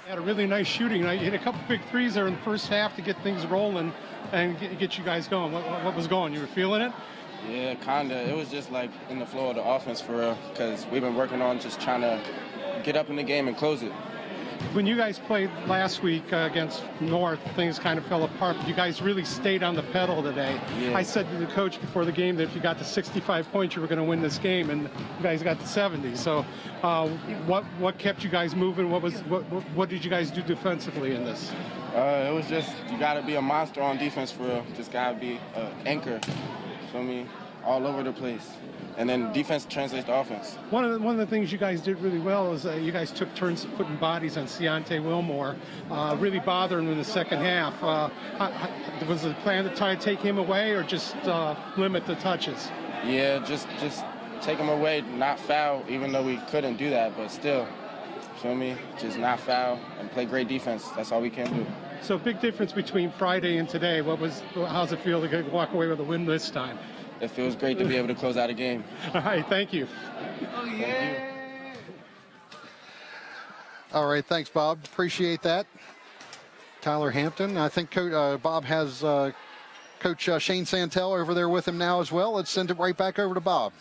Had a really nice shooting night. You hit a couple big threes there in the first half to get things rolling and get you guys going. What was going? You were feeling it? Yeah, kind of. It was just like in the flow of the offense for real, because we've been working on just trying to get up in the game and close it. When you guys played last week against North, things kind of fell apart, but you guys really stayed on the pedal today. Yeah. I said to the coach before the game that if you got to 65 points, you were going to win this game, and you guys got to 70. So what kept you guys moving? What did you guys do defensively in this? It was just, you got to be a monster on defense for real. Just got to be an anchor, feel me, all over the place. And then defense translates to offense. One of the things you guys did really well is you guys took turns putting bodies on Ciante Wilmore, really bothering him in the second half. Was the plan to try to take him away or just limit the touches? Yeah, just take him away, not foul, even though we couldn't do that, but still, feel me, just not foul and play great defense. That's all we can do. So big difference between Friday and today. How's it feel to walk away with a win this time? It feels great to be able to close out a game. All right, thank you. Oh, yeah. All right, thanks, Bob. Appreciate that. Tyler Hampton. I think Bob has Coach Shane Santel over there with him now as well. Let's send it right back over to Bob.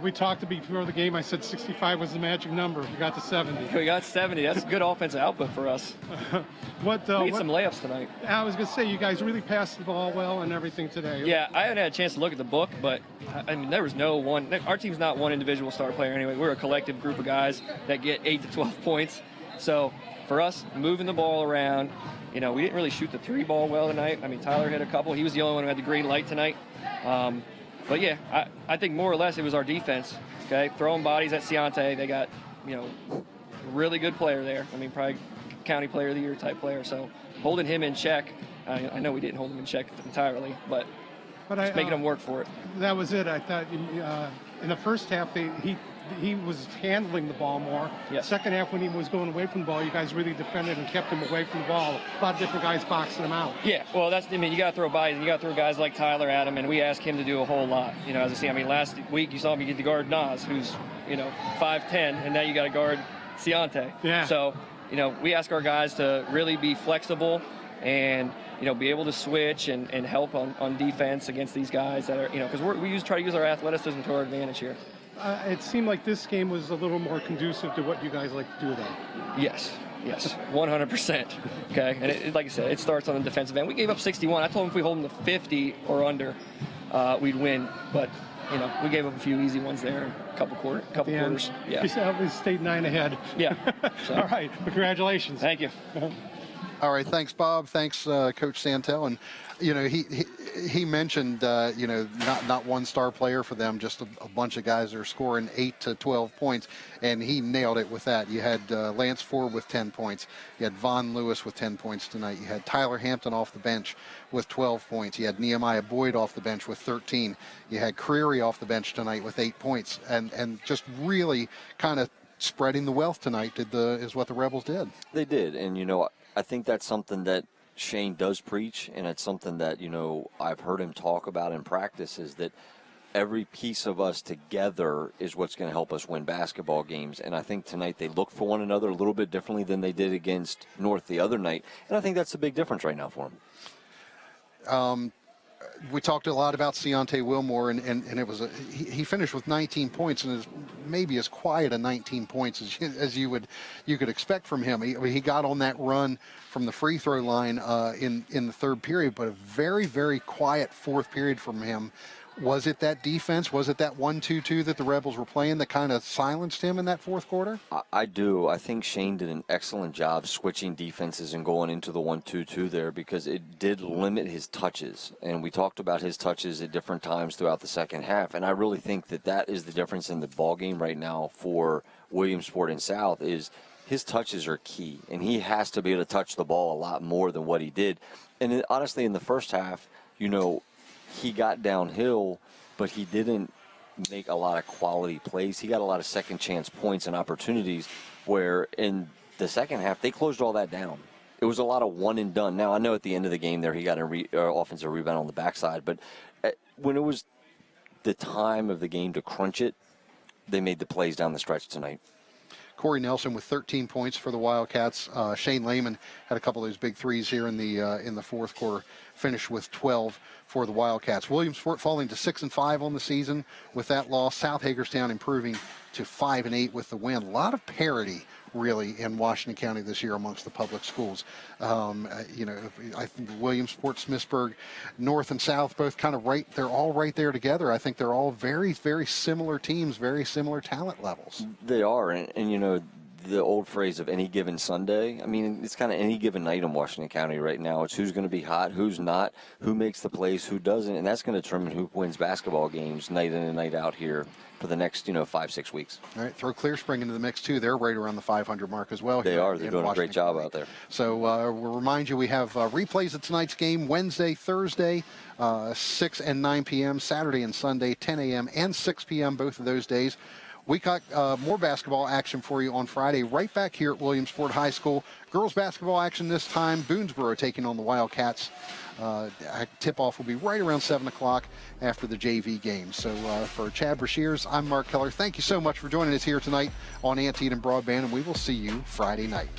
We talked before the game. I said 65 was the magic number. We got to 70. We got 70. That's good offensive output for us. We need some layups tonight. I was going to say, you guys really passed the ball well and everything today. Yeah, I haven't had a chance to look at the book, but I mean, there was no one. Our team's not one individual star player anyway. We're a collective group of guys that get 8 to 12 points. So for us, moving the ball around, we didn't really shoot the three ball well tonight. I mean, Tyler hit a couple. He was the only one who had the green light tonight. But yeah, I think more or less it was our defense. Okay, throwing bodies at Ciante. They got, really good player there. I mean, probably county player of the year type player. So holding him in check. I know we didn't hold him in check entirely, but just making him work for it. That was it. I thought in the first half he was handling the ball more. Yes. Second half, when he was going away from the ball, you guys really defended and kept him away from the ball. A lot of different guys boxing him out. Yeah, well, you got to throw bodies, and you got to throw guys like Tyler at him, and we ask him to do a whole lot. As I see, last week you saw me get to guard Nas, who's, 5'10", and now you got to guard Ciante. Yeah. So, we ask our guys to really be flexible and, be able to switch and help on defense against these guys that are, because we try to use our athleticism to our advantage here. It seemed like this game was a little more conducive to what you guys like to do, though. Yes, 100%. Okay, and like I said, it starts on the defensive end. We gave up 61. I told them if we hold them to 50 or under, we'd win. But we gave up a few easy ones there, a couple quarters. Yeah, we stayed 9 ahead. Yeah. So. All right, congratulations. Thank you. All right, thanks, Bob. Thanks, Coach Santel. And he mentioned not one star player for them, just a bunch of guys that are scoring 8 to 12 points, and he nailed it with that. You had Lance Ford with 10 points. You had Von Lewis with 10 points tonight. You had Tyler Hampton off the bench with 12 points. You had Nehemiah Boyd off the bench with 13. You had Creary off the bench tonight with 8 points, and just really kind of spreading the wealth tonight is what the Rebels did. They did, and I think that's something that Shane does preach, and it's something that, I've heard him talk about in practice, is that every piece of us together is what's going to help us win basketball games. And I think tonight they look for one another a little bit differently than they did against North the other night. And I think that's a big difference right now for them. We talked a lot about Ciante Wilmore, and it was he finished with 19 points, and is maybe as quiet a 19 points as you could expect from him. He got on that run from the free throw line in the third period, but a very, very quiet fourth period from him, Was it that defense? Was it that 1-2-2 that the Rebels were playing that kind of silenced him in that fourth quarter? I do. I think Shane did an excellent job switching defenses and going into the 1-2-2 there because it did limit his touches. And we talked about his touches at different times throughout the second half. And I really think that is the difference in the ball game right now for Williamsport and South is his touches are key. And he has to be able to touch the ball a lot more than what he did. And honestly, in the first half, he got downhill, but he didn't make a lot of quality plays. He got a lot of second chance points and opportunities where in the second half, they closed all that down. It was a lot of one and done. Now, I know at the end of the game there, he got an offensive rebound on the backside, but when it was the time of the game to crunch it, they made the plays down the stretch tonight. Corey Nelson with 13 points for the Wildcats. Shane Lehman had a couple of those big threes here in the fourth quarter. Finished with 12 for the Wildcats. Williamsport falling to 6-5 on the season with that loss. South Hagerstown improving to 5-8 with the win. A lot of parity, really, in Washington County this year amongst the public schools. I think Williamsport, Smithsburg, North and South, both kind of right. They're all right there together. I think they're all very, very similar teams, very similar talent levels. They are, and the old phrase of any given Sunday, I mean, it's kind of any given night in Washington County right now. It's who's going to be hot, who's not, who makes the plays, who doesn't, and that's going to determine who wins basketball games night in and night out here for the next, 5-6 weeks. All right, throw Clear Spring into the mix, too. They're right around the 500 mark as well. They are. They're doing a great job out there. So we'll remind you we have replays of tonight's game Wednesday, Thursday, 6 and 9 p.m., Saturday and Sunday, 10 a.m. and 6 p.m., both of those days. We got more basketball action for you on Friday right back here at Williamsport High School. Girls basketball action this time. Boonesboro taking on the Wildcats. Tip-off will be right around 7 o'clock after the JV game. So for Chad Brashears, I'm Mark Keller. Thank you so much for joining us here tonight on Antietam Broadband, and we will see you Friday night.